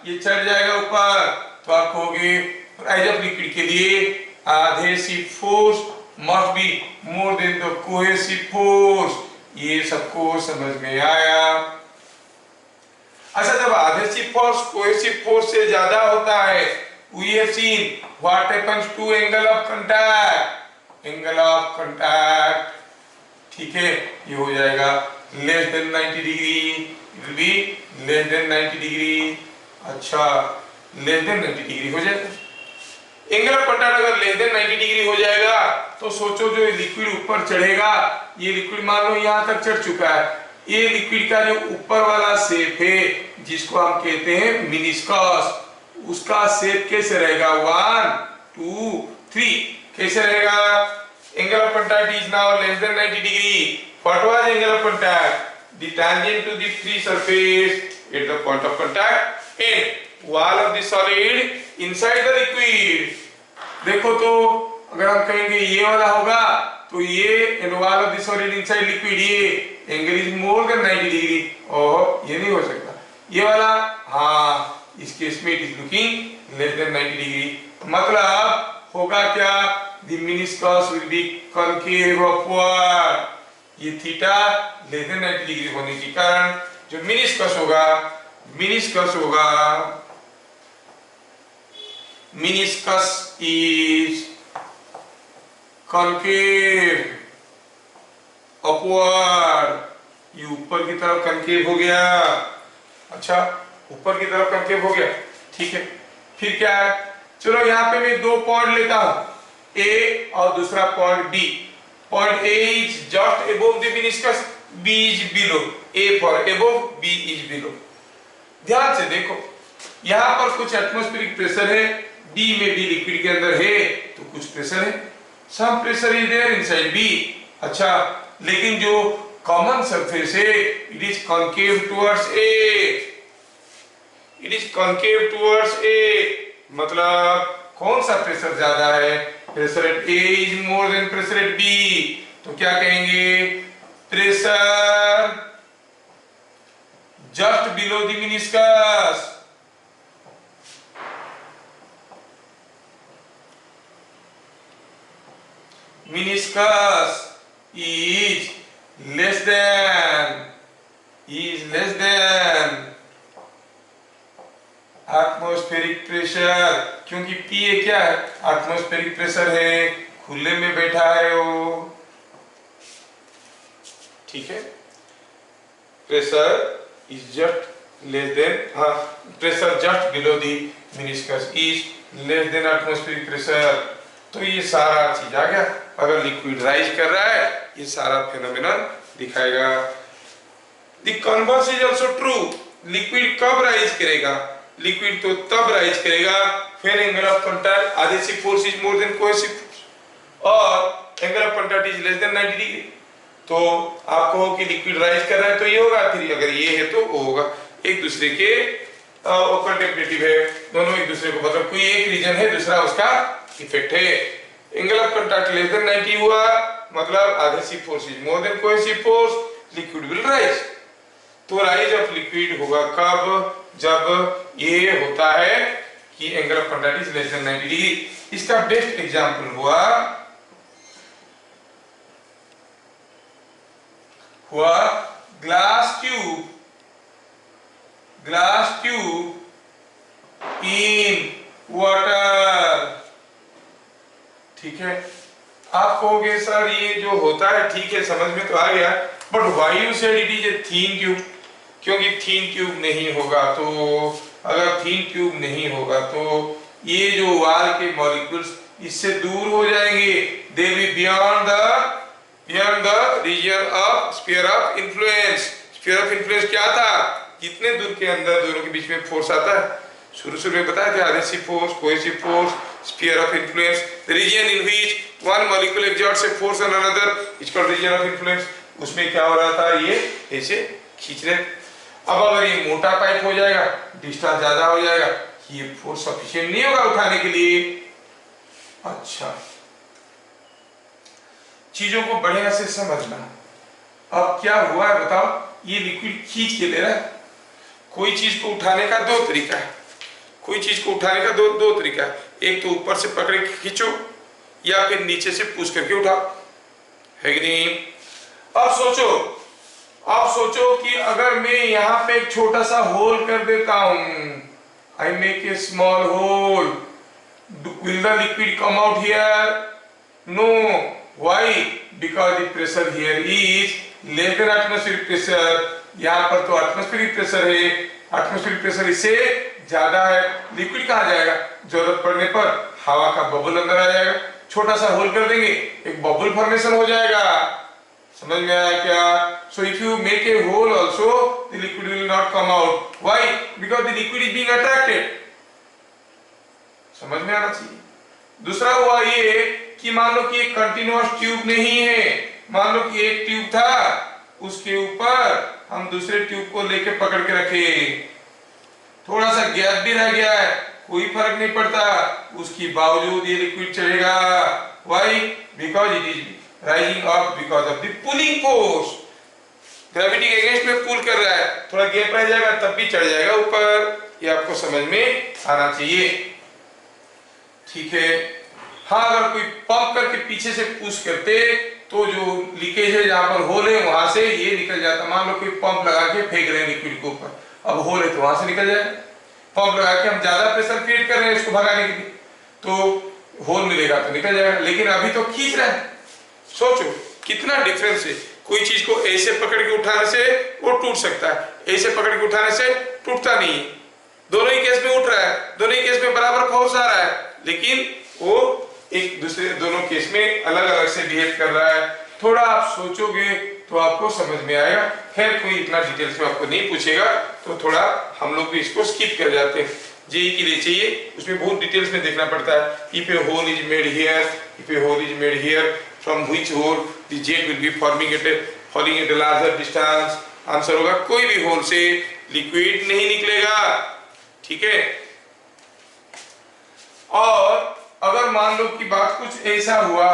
ये चढ़ जाएगा ऊपर, तो आप कहोगे राइज ऑफ लिक्विड के लिए adhesive force must be more than the cohesive force. ये सबको समझ में आया। अच्छा, जब एडहेसिव फोर्स कोहेसिव फोर्स से ज्यादा होता है, we have seen what happens to angle of contact, angle of contact, ठीक है, ये हो जाएगा less than 90 degree, will be less than 90 degree. अच्छा, लेस देन 90 डिग्री हो जाएगा। एंगल ऑफ कॉन्टैक्ट अगर लेस देन 90 डिग्री हो जाएगा तो सोचो जो लिक्विड ऊपर चढ़ेगा, ये लिक्विड मान लो यहां तक चढ़ चुका है, ये लिक्विड का जो ऊपर वाला शेप है जिसको हम कहते हैं मिनिस्कस, उसका शेप कैसे रहेगा, 1 2 3 कैसे रहेगा। Angle of contact is now less than 90 degree. What was angle of contact, the tangent to the free surface at the point of contact and wall of the solid inside the liquid. देखो तो अगर हम कहेंगे ये वाला होगा तो ये and wall of the solid inside liquid, ये angle is more than 90 degree. Oh, ये नहीं हो सकता, ये वाला, हाँ इस केस में it is looking less than 90 degree. मतलब होगा क्या, the meniscus will be concave upward. ये थीटा लेस देन 90 डिग्री होने के कारण जो मेनिस्कस होगा, मेनिस्कस होगा, मेनिस्कस इज कॉनकेव अपवर्ड, ये ऊपर की तरफ कॉनकेव हो गया। अच्छा, ऊपर की तरफ कॉनकेव हो गया, ठीक है। फिर क्या है, चलो यहाँ पे मैं 2 पॉइंट लेता हूं, ए और दूसरा point B. Point A is just above the meniscus, B is below, A for above, B is below. ध्यान से देखो, यहाँ पर कुछ एटमॉस्फेरिक प्रेशर है, बी में भी लिक्विड के अंदर है तो कुछ प्रेशर है, some pressure is there inside B. अच्छा, लेकिन जो कॉमन सरफेस है it is concave towards A, it is concave towards A. मतलब कौन सा प्रेशर ज्यादा है, pressure at A is more than pressure at B, तो क्या कहेंगे, pressure just below the meniscus, meniscus is less than atmospheric pressure, क्योंकि P क्या है, atmospheric pressure है, खुले में बैठा है वो, ठीक है। pressure is just less than, pressure just below the meniscus is less than atmospheric pressure। तो ये सारा चीज आ गया, अगर लिक्विड राइज कर रहा है ये सारा फेनोमेनन दिखाएगा। The converse is also true, liquid कब राइज करेगा, लिक्विड तो तब राइज करेगा when angle of contact adhesive force is more than cohesive force और angle of contact is less than 90 degree. तो आप कहो कि लिक्विड राइज कर रहा है तो ये होगा, फिर अगर ये है तो वो होगा, एक दूसरे के और कंटेम्परेटिव है, दोनों एक दूसरे को मतलब कोई एक रीजन है दूसरा उसका इफेक्ट है। Angle of contact less than 90 हुआ मतलब adhesive force is more than cohesive force, liquid will rise। तो राइज ऑफ लिक्विड होगा कब, जब ये होता है कि angle of contact is less than 90 degree. इसका बेस्ट एग्जांपल हुआ ग्लास ट्यूब इन वाटर। ठीक है, आप कहोगे सर ये जो होता है ठीक है समझ में तो आ गया, but why you said it is a thin tube? क्योंकि थीन ट्यूब नहीं होगा तो, अगर थीन ट्यूब नहीं होगा तो ये जो वाल के मॉलिक्यूल्स इससे दूर हो जाएंगे, they will be beyond the region of sphere of influence. Sphere of influence क्या था, कितने दूर के अंदर दोनों के बीच में फोर्स आता है, शुरू में बताया था adhesive force, cohesive force, sphere of influence, the region in which one molecule exerts a force on another is called region of influence। उसमें क्या हो रहा था, ये ऐसे खींच रहे। अब अगर ये मोटा पाइप हो जाएगा, डिस्टेंस ज्यादा हो जाएगा, ये फोर्स सफिशिएंट नहीं होगा उठाने के लिए। अच्छा, चीजों को बढ़िया से समझना। अब क्या हुआ है बताओ, ये लिक्विड खींच के ले रहा है। कोई चीज को उठाने का दो तरीका है, कोई चीज को उठाने का दो तरीका है, एक तो ऊपर से पकड़ के खींचो या फिर नीचे से पुश करके उठाओ, है कि नहीं? अब सोचो कि अगर मैं यहाँ पे एक छोटा सा होल कर देता हूं, I make a small hole, will the liquid come out here? No, why? Because the pressure here is less than atmospheric pressure. यहाँ पर तो एटमॉस्फेरिक प्रेशर है, एटमॉस्फेरिक प्रेशर इससे ज्यादा है, लिक्विड कहाँ जाएगा? जरूरत पड़ने पर हवा का बबल अंदर आ जाएगा, छोटा सा होल कर देंगे, एक बबल फॉर्मेशन हो जाएगा। समझ में आया क्या? So if you make a hole also the liquid will not come out, why? Because the liquid is being attracted. समझ में आना चाहिए। दूसरा हुआ ये कि मान लो कि एक कंटिन्यूअस ट्यूब नहीं है, मान लो कि एक ट्यूब था, उसके ऊपर हम दूसरे ट्यूब को लेके पकड़ के रखे, थोड़ा सा गैप भी रह गया है, कोई फर्क नहीं पड़ता, उसकी बावजूद ये लिक्विड चलेगा। Why? Because it is rising up because of the pulling force. Gravity के अगेंस्ट में पुल कर रहा है, थोड़ा गैप रह जाएगा तब भी चढ़ जाएगा ऊपर। ये आपको समझ में आना चाहिए, ठीक है? हाँ, अगर कोई पंप करके पीछे से पुश करते तो जो लीकेज है जहां पर होल है वहां से ये निकल जाता। मान लो कोई पंप लगा के फेंक रहे हैं लिक्विड के ऊपर, अब होल है तो वहां से निकल जाएगा। पंप लगा के हम ज्यादा प्रेशर क्रिएट कर रहे हैं इसको भगाने के लिए, तो होल मिलेगा तो निकल जाएगा, लेकिन अभी तो खींच रहा है। सोचो कितना डिफरेंस है। कोई चीज को ऐसे पकड़ के उठाने से वो टूट सकता है, ऐसे पकड़ के उठाने से टूटता नहीं है। दोनों ही केस में उठ रहा है, दोनों ही केस में बराबर फोर्स आ रहा है, लेकिन वो एक दूसरे दोनों केस में अलग अलग से बिहेव कर रहा है। थोड़ा आप सोचोगे तो आपको समझ में आएगा। खैर कोई इतना डिटेल्स में आपको नहीं पूछेगा तो थोड़ा हम लोग भी इसको स्किप कर जाते हैं। जेई के लिए चाहिए उसमें बहुत डिटेल्स में देखना पड़ता है। If a hole is made here, if a hole is made here, from which hole the jet will be falling at a larger distance. Answer होगा कोई भी होल से लिक्विड नहीं निकलेगा, ठीक है? और अगर मान लो कि बात कुछ ऐसा हुआ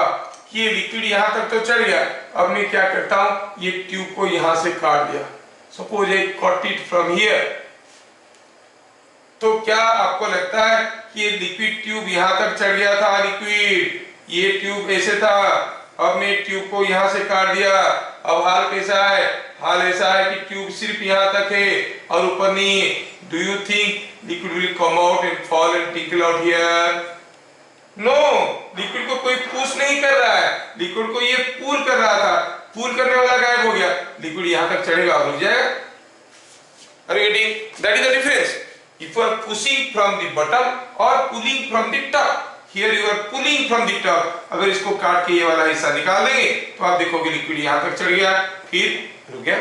कि ये लिक्विड यहां तक तो चढ़ गया, अब मैं क्या करता हूं, ये ट्यूब को यहां से काट दिया, suppose I cut it from here, तो क्या आपको लगता है कि ये लिक्विड ट्यूब यहां तक चढ़ गया था? लिक्विड ये ट्यूब ऐसे था, अब मैं ट्यूब को यहां से काट दिया, अब हाल कैसा है? हाल ऐसा है कि ट्यूब सिर्फ यहां तक है और ऊपर नहीं है। Do you think liquid will come out and fall and tinkle out here? No, liquid को कोई पुश नहीं कर रहा है, लिक्विड को ये पुल कर रहा था, पुल करने वाला गायब हो गया, लिक्विड यहां तक चढ़ेगा और रुक जाएगा। Are you getting? That is the difference. If you are pushing from the bottom और pulling from the top, here you are pulling from the top. अगर इसको काट के ये वाला हिस्सा निकाल देंगे तो आप देखोगे लिक्विड यहां तक चढ़ गया फिर रुक गया,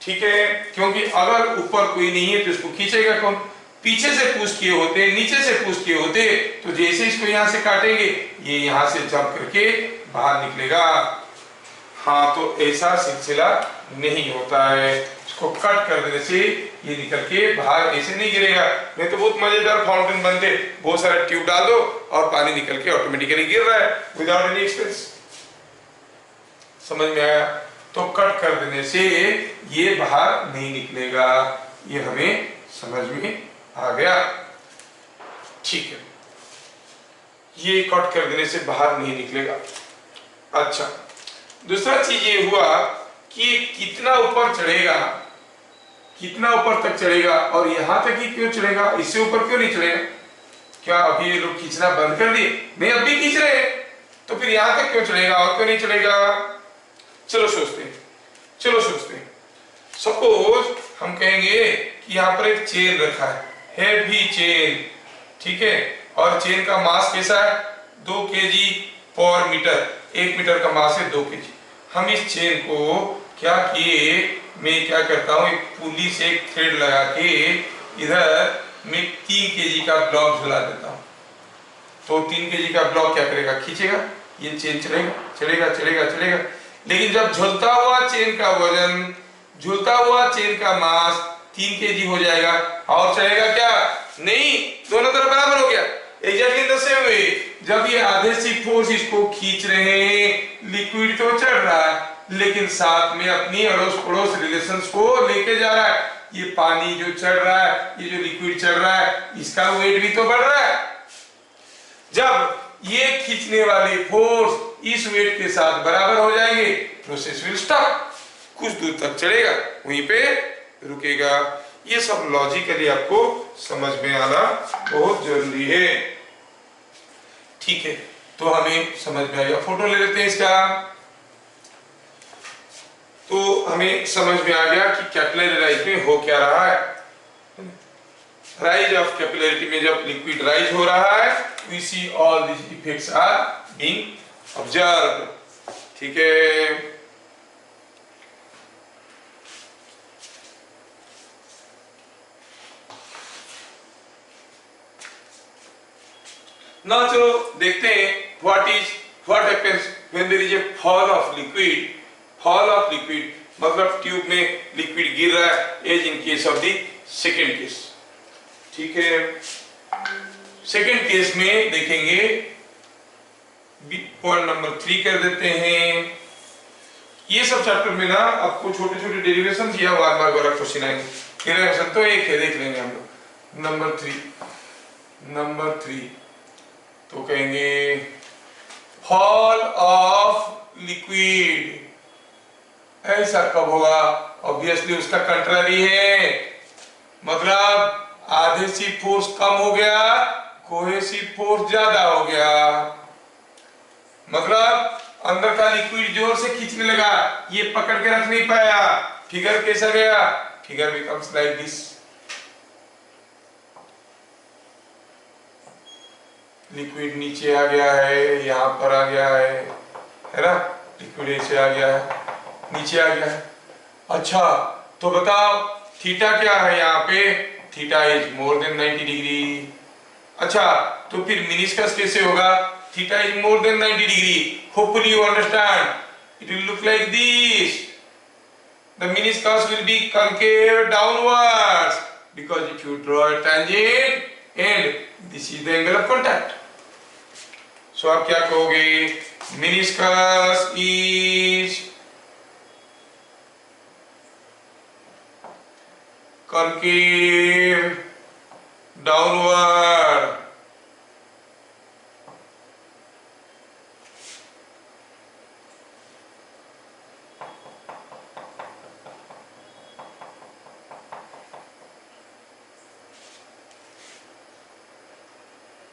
ठीक है? क्योंकि अगर ऊपर कोई नहीं है तो इसको खींचेगा कौन? पीछे से पुश किए होते, नीचे से पुश किए होते, तो जैसे इसको यहां से काटेंगे ये यहां से जंप करके बाहर निकलेगा। हाँ, तो ऐसा सिलसिला नहीं होता है। इसको कट कर देने से ये निकल के बाहर ऐसे नहीं गिरेगा। नहीं तो बहुत मजेदार फाउंटेन बनते, बहुत सारा ट्यूब डाल दो और पानी निकल के ऑटोमेटिकली गिर रहा है विदाउट एनी एक्सपेंस। समझ में आया? तो कट कर देने से ये बाहर नहीं निकलेगा, ये हमें समझ में आ गया। ठीक है, ये कट कर देने से बाहर नहीं निकलेगा। अच्छा, दूसरा चीज ये हुआ कि कितना ऊपर चढ़ेगा, कितना ऊपर तक चढ़ेगा और यहां तक ही क्यों चढ़ेगा, इससे ऊपर क्यों नहीं चढ़ेगा? क्या अभी ये लोग खींचना बंद कर दिए? नहीं, अभी खींच रहे हैं, तो फिर यहां तक क्यों चढ़ेगा और क्यों नहीं चढ़ेगा? चलो सोचते हैं। सपोज हम कहेंगे कि यहाँ पर एक चेन रखा है, हेवी चेन, ठीक है, और चेन का मास कैसा है? 2 kg पर मीटर, 1 मीटर का मास है 2 kg। हम इस चेन को क्या किए, मैं क्या करता हूँ, एक पुली से एक थ्रेड लगा के इधर मैं 3 kg का ब्लॉक झुला देता हूँ। तो 3 kg का ब्लॉक क्या करेगा? खींचेगा, ये चेन चलेगा। लेकिन जब झूलता हुआ चेन का वजन, झूलता हुआ चेन का मास 3 kg हो जाएगा और चलेगा क्या? नहीं, दोनों तरफ बराबर हो गया। एग्जैक्टली द सेम वे, जब ये आधे सी फोर्स इसको खींच रहे हैं, लिक्विड तो चढ़ रहा है लेकिन साथ में अपनी अड़ोस पड़ोस रिलेशंस को लेके जा रहा है। ये पानी जो चढ़ रहा है, ये जो लिक्विड चढ़ रहा है, इसका वेट भी तो बढ़ रहा है। जब ये खींचने वाले फोर्स इस वेट के साथ बराबर हो जाएंगे, प्रोसेस विल स्टॉप, कुछ दूर तक चढ़ेगा, वहीं पे रुकेगा। ये सब लॉजिकली आपको समझ में आना बहुत जरूरी है। ठीक है, तो हमें समझ में आ गया। फोटो ले लेते हैं इसका। तो हमें समझ में आ गया कि कैपिलरी राइज में हो क्या रहा है। राइज ऑफ कैपिलरिटी में जब लिक्विड राइज हो रहा है, we see all these effects are being observed। ठीक है, ना चलो देखते हैं what happens when there is a fall of liquid। fall of liquid मतलब ट्यूब में लिक्विड गिर रहा है, as in case of the second case. ठीक है, सेकेंड केस में देखेंगे, पॉइंट नंबर 3 कर देते हैं। ये सब चैप्टर में ना आपको छोटे छोटे डेरिवेशन या बार वाला क्वेश्चन आएंगे। डेरिवेशन तो एक है, देख लेंगे हम लोग। नंबर 3 तो कहेंगे फॉल ऑफ लिक्विड। ऐसा कब होगा? ऑब्वियसली उसका कंट्रारी है, मतलब आधे सी फोर्स कम हो गया, कोहेसिव फोर्स ज्यादा हो गया, मतलब अंदर का लिक्विड जोर से खींचने लगा, ये पकड़ के रख नहीं पाया, फिगर कैसा गया? Figure becomes like this. Liquid नीचे आ गया है, यहां पर आ गया है ना, लिक्विड ऐसे आ गया है, नीचे आ गया है। अच्छा, तो बताओ थीटा क्या है यहाँ पे? Theta is more than 90 degree. अच्छा, तो फिर मेनिस्कस कैसे होगा? Theta is more than 90 degree. Hopefully you understand. It will look like this. The meniscus will be concave downwards because if you draw a tangent and this is the angle of contact. So आप क्या कहोगे? Meniscus is concave downward.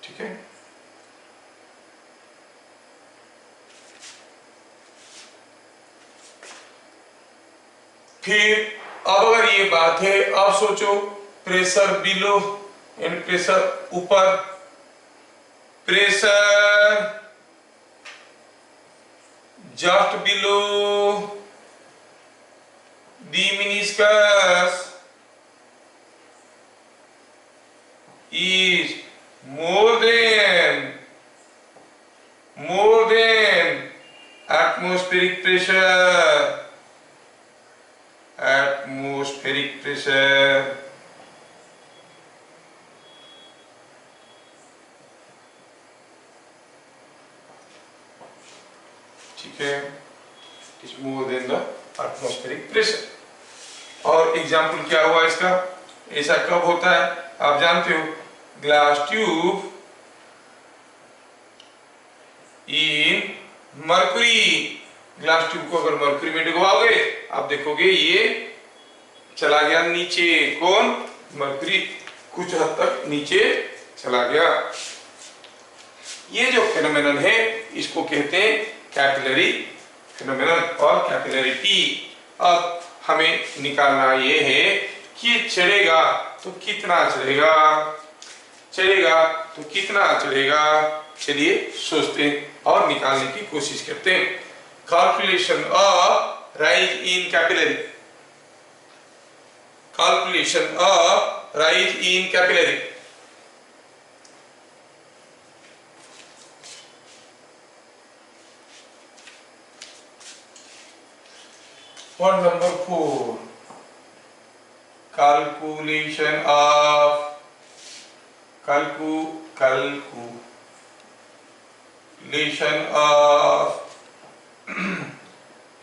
ठीक है, फिर अब अगर ये बात है, अब सोचो प्रेशर बिलो एंड प्रेशर ऊपर। Pressure just below the meniscus is more than atmospheric pressure, atmospheric pressure. ठीक है, is more than the atmospheric pressure. और एग्जाम्पल क्या हुआ इसका? ऐसा कब होता है आप जानते हो? ग्लास ट्यूब इन मरकुरी, ग्लास ट्यूब को अगर मरकुरी में डुबाओगे आप देखोगे ये चला गया नीचे। कौन? मरकुरी कुछ हद तक नीचे चला गया। ये जो फेनोमेनन है इसको कहते हैं कैपिलरी फेनोमेनन और कैपिलरिटी। अब हमें निकालना ये है कि चढ़ेगा तो कितना चढ़ेगा, चढ़ेगा तो कितना चढ़ेगा। चलिए सोचते हैं और निकालने की कोशिश करते हैं। Calculation of rise in capillary, calculation of rise in capillary. Point number 4, calculation of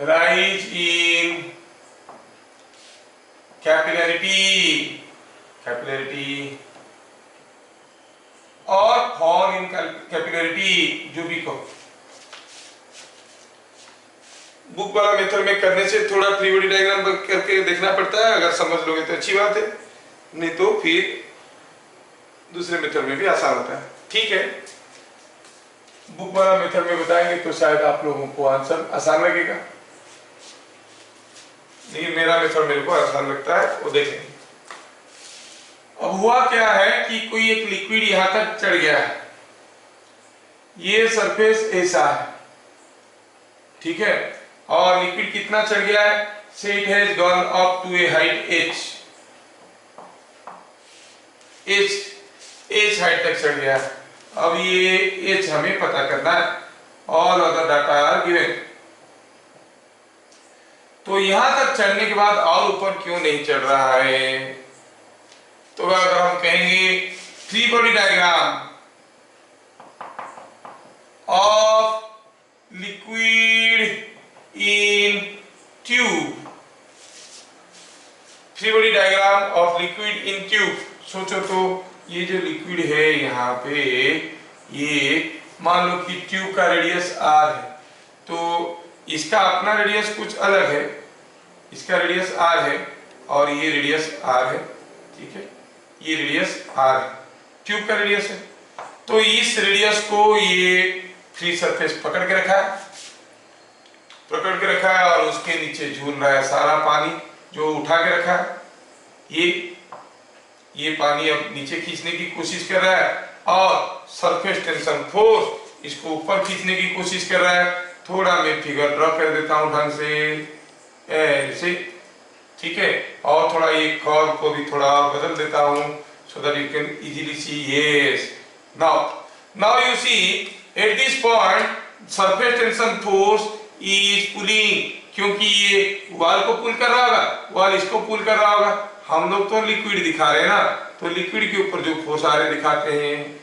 rise in capillarity और fall in capillarity, जो भी कहो। बुक वाला मेथड में करने से थोड़ा फ्री बॉडी डायग्राम करके देखना पड़ता है। अगर समझ लोगे तो अच्छी बात है, नहीं तो फिर दूसरे मेथड में भी आसान होता है। ठीक है, बुक वाला मेथड में बताएंगे तो शायद आप लोगों को आंसर आसान लगेगा, लेकिन मेरा मेथड मेरे को आसान लगता है, वो देखेंगे। अब हुआ क्या है कि कोई एक लिक्विड यहां तक चढ़ गया है, ये सरफेस ऐसा है, ठीक है, और लिक्विड कितना चढ़ गया है? से it has gone up to a height h height तक चढ़ गया है। अब ये h हमें पता करना है, all other data are given. तो यहां तक चढ़ने के बाद और ऊपर क्यों नहीं चढ़ रहा है? तो अगर हम कहेंगे free body diagram of liquid in tube, free body diagram of liquid in tube. सोचो तो ये जो लिक्विड है यहाँ पे, ये मान लो कि ट्यूब का रेडियस r है, तो इसका अपना रेडियस कुछ अलग है, इसका रेडियस r है और ये रेडियस r है, ठीक है, ये रेडियस r है, ट्यूब का रेडियस है। तो इस रेडियस को ये फ्री सरफेस पकड़ के रखा है और उसके नीचे झूल रहा है सारा पानी जो उठा के रखा है। ये पानी अब नीचे खींचने की कोशिश कर रहा है और सरफेस टेंशन फोर्स इसको ऊपर खींचने की कोशिश कर रहा है। थोड़ा मैं फिगर ड्रॉ कर देता हूं ढंग से, ऐसे, ठीक है, और थोड़ा ये कर्व को भी थोड़ा बदल देता हूं so that you can easily see. Yes, now you see at this point surface tension force is pulling, क्योंकि ये वॉल को पुल कर रहा होगा, वॉल इसको पुल कर रहा होगा। हम लोग तो लिक्विड दिखा रहे हैं ना, तो लिक्विड के ऊपर जो फोर्स आ रहे दिखाते हैं,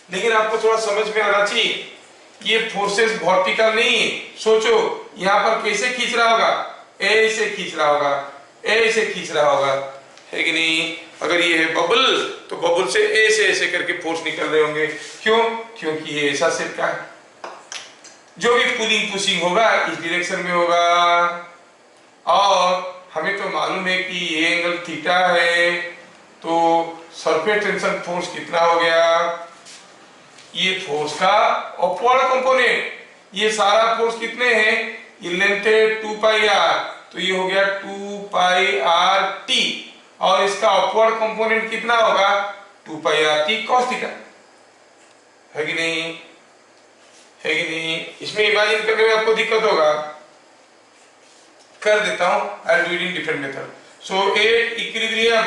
लेकिन आपको थोड़ा समझ में आना चाहिए ये फोर्सेस वर्टिकल नहीं है। सोचो यहाँ पर कैसे खींच रहा होगा, ऐसे खींच रहा होगा, ऐसे खींच रहा होगा, है कि नहीं? अगर ये है बबल तो बबल से ऐसे ऐसे करके फोर्स निकल रहे होंगे। क्यों? क्योंकि ये ऐसा शेप का है, जो भी पुलिंग पुशिंग होगा इस डायरेक्शन में होगा। और हमें तो मालूम है कि ये एंगल थीटा है, तो सरफेस टेंशन फोर्स कितना हो गया? ये फोर्स का अपवर्ड कंपोनेंट, ये सारा फोर्स कितने हैं? ये लेंथ है 2 पाई r, तो ये हो गया 2 पाई r t, और इसका अपवर्ड कंपोनेंट कितना होगा? 2 पाई r t cos थीटा, है कि नहीं? है कि नहीं? इसमें इमेजिन करने में आपको दिक्कत होगा, कर देता हूं, I will do it in different method. So at equilibrium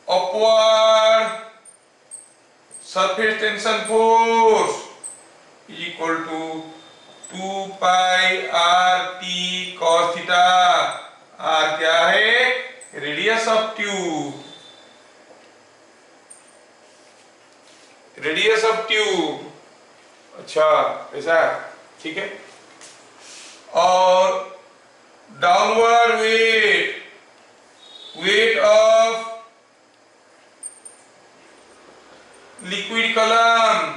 upward surface tension force is equal to 2 pi R T cos theta. R क्या है? Radius of tube, radius of tube. अच्छा ऐसा, ठीक है। और downward weight, weight of liquid column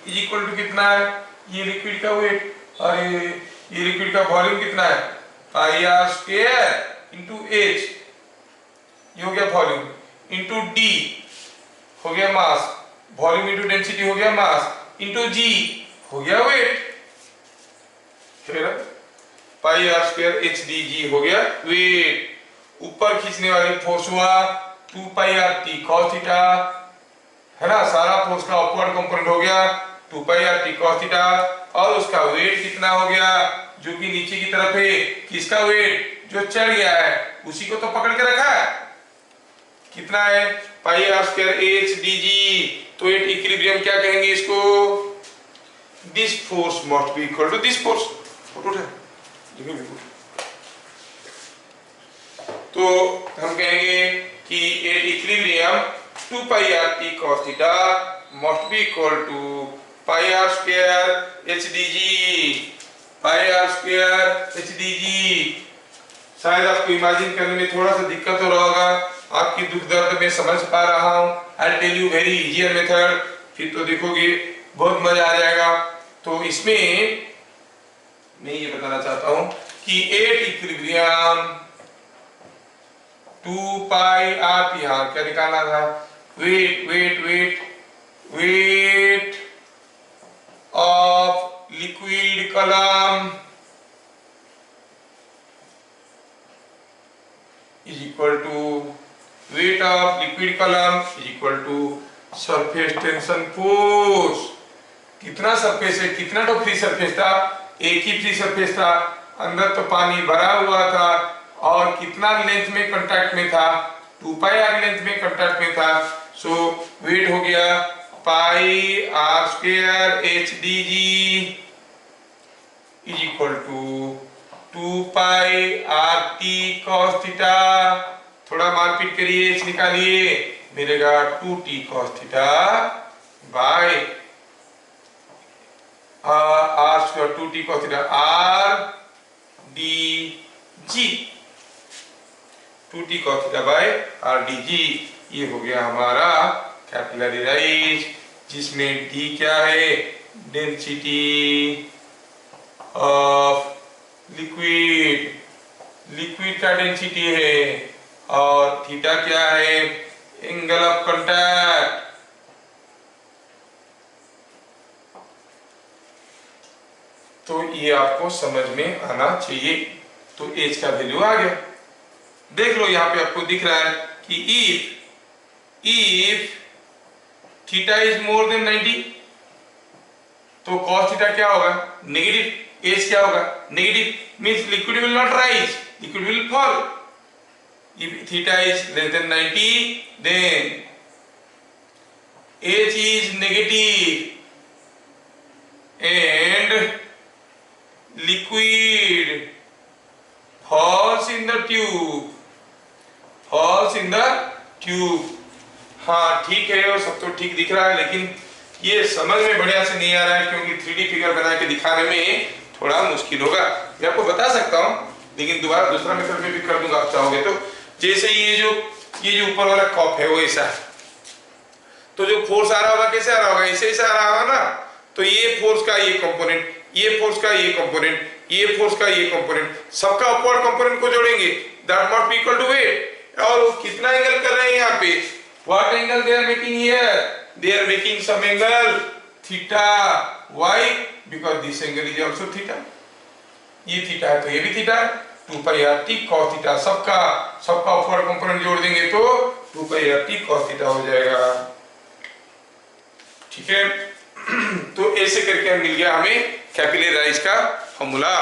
is equal to कितना है? ये लिक्विड का वेट और ये लिक्विड का वॉल्यूम कितना है? Pi r square into H, ये हो गया वॉल्यूम, इंटू डी हो गया मास, वॉल्यूम इंटू डेंसिटी हो गया मास, इंटू जी हो गया वेट, फिर pi r square h d g हो गया वेट। ऊपर खींचने वाली फोर्स हुआ 2 pi R T cos theta, है ना, सारा फोर्स का अपवर्ड कंपोनेंट हो गया 2 pi R T cos theta, और उसका वेट कितना हो गया जो कि नीचे की तरफ है? किसका वेट? जो चढ़ गया है उसी को तो पकड़ के रखा है। कितना है? Pi r square h d g. तो एट इक्विलिब्रियम क्या कहेंगे इसको? This force must be equal to this force. तो हम कहेंगे कि at equilibrium 2 pi R T cos theta must be equal to pi r square h d g, pi r square h d g. शायद आपको imagine करने में थोड़ा सा दिक्कत हो रहा होगा, आपकी दुख दर्द में समझ पा रहा हूं। I tell you very easier method, फिर तो देखोगे बहुत मजा आ जाएगा। तो इसमें मैं ये बताना चाहता हूं कि एट इक्विलिब्रियम 2 पाई आर, यहां क्या निकालना था? Weight weight weight weight of liquid column is equal to weight of liquid column is equal to surface tension force। कितना सरफेस है? कितना तो फ्री सरफेस था? एक ही फ्री सरफेस था, अंदर तो पानी भरा हुआ था, और कितना लेंथ में कांटेक्ट में था? 2 पाई आर लेंथ में कांटेक्ट में था। सो वेट हो गया pi r square h d g is equal to 2 pi R T cos theta. थोड़ा मारपीट करिए, एच निकालिए, मिलेगा 2 t cos theta by r square 2 t cos theta r d g, 2 t cos theta by r d g. ये हो गया हमारा capillary rise, जिसमें डी क्या है? डेंसिटी ऑफ लिक्विड, लिक्विड का डेंसिटी है, और थीटा क्या है? Angle of contact. तो ये आपको समझ में आना चाहिए। तो एच का वैल्यू आ गया, देख लो यहाँ पे आपको दिख रहा है कि if theta is more than 90, तो cos थीटा क्या होगा? नेगेटिव। एच क्या होगा? Negative, means liquid will not rise, liquid will fall. If theta is less than 90, then H is negative and liquid falls in the tube, falls in the tube। हाँ ठीक है, और सब तो ठीक दिख रहा है, लेकिन ये समझ में बढ़िया से नहीं आ रहा है, क्योंकि 3D फिगर बना के दिखाने में थोड़ा मुश्किल होगा। मैं आपको बता सकता हूँ, लेकिन दोबारा दूसरा मेथड में भी कर दूंगा आप चाहोगे तो। जैसे ये जो ऊपर वाला कप है वो ऐसा है, तो जो फोर्स आ रहा होगा कैसे आ रहा होगा? ऐसे ऐसे आ रहा होगा ना। तो ये फोर्स का ये कंपोनेंट, ये फोर्स का ये कंपोनेंट, ये फोर्स का ये कंपोनेंट, सबका अपवर्ड कंपोनेंट को जोड़ेंगे, that must be equal to weight. और वो कितना एंगल कर रहे हैं यहाँ पे? What angle they are making here? They are making some angle theta. Why? Because this angle is also theta. ये थीटा है तो ये भी थीटा है। 2 pi R T cos theta, सबका अपवर्ड कंपोनेंट जोड़ देंगे तो 2 pi R T cos theta हो जाएगा। ठीक है। तो ऐसे करके मिल गया हमें कैपिलरी राइज का फॉर्मूला।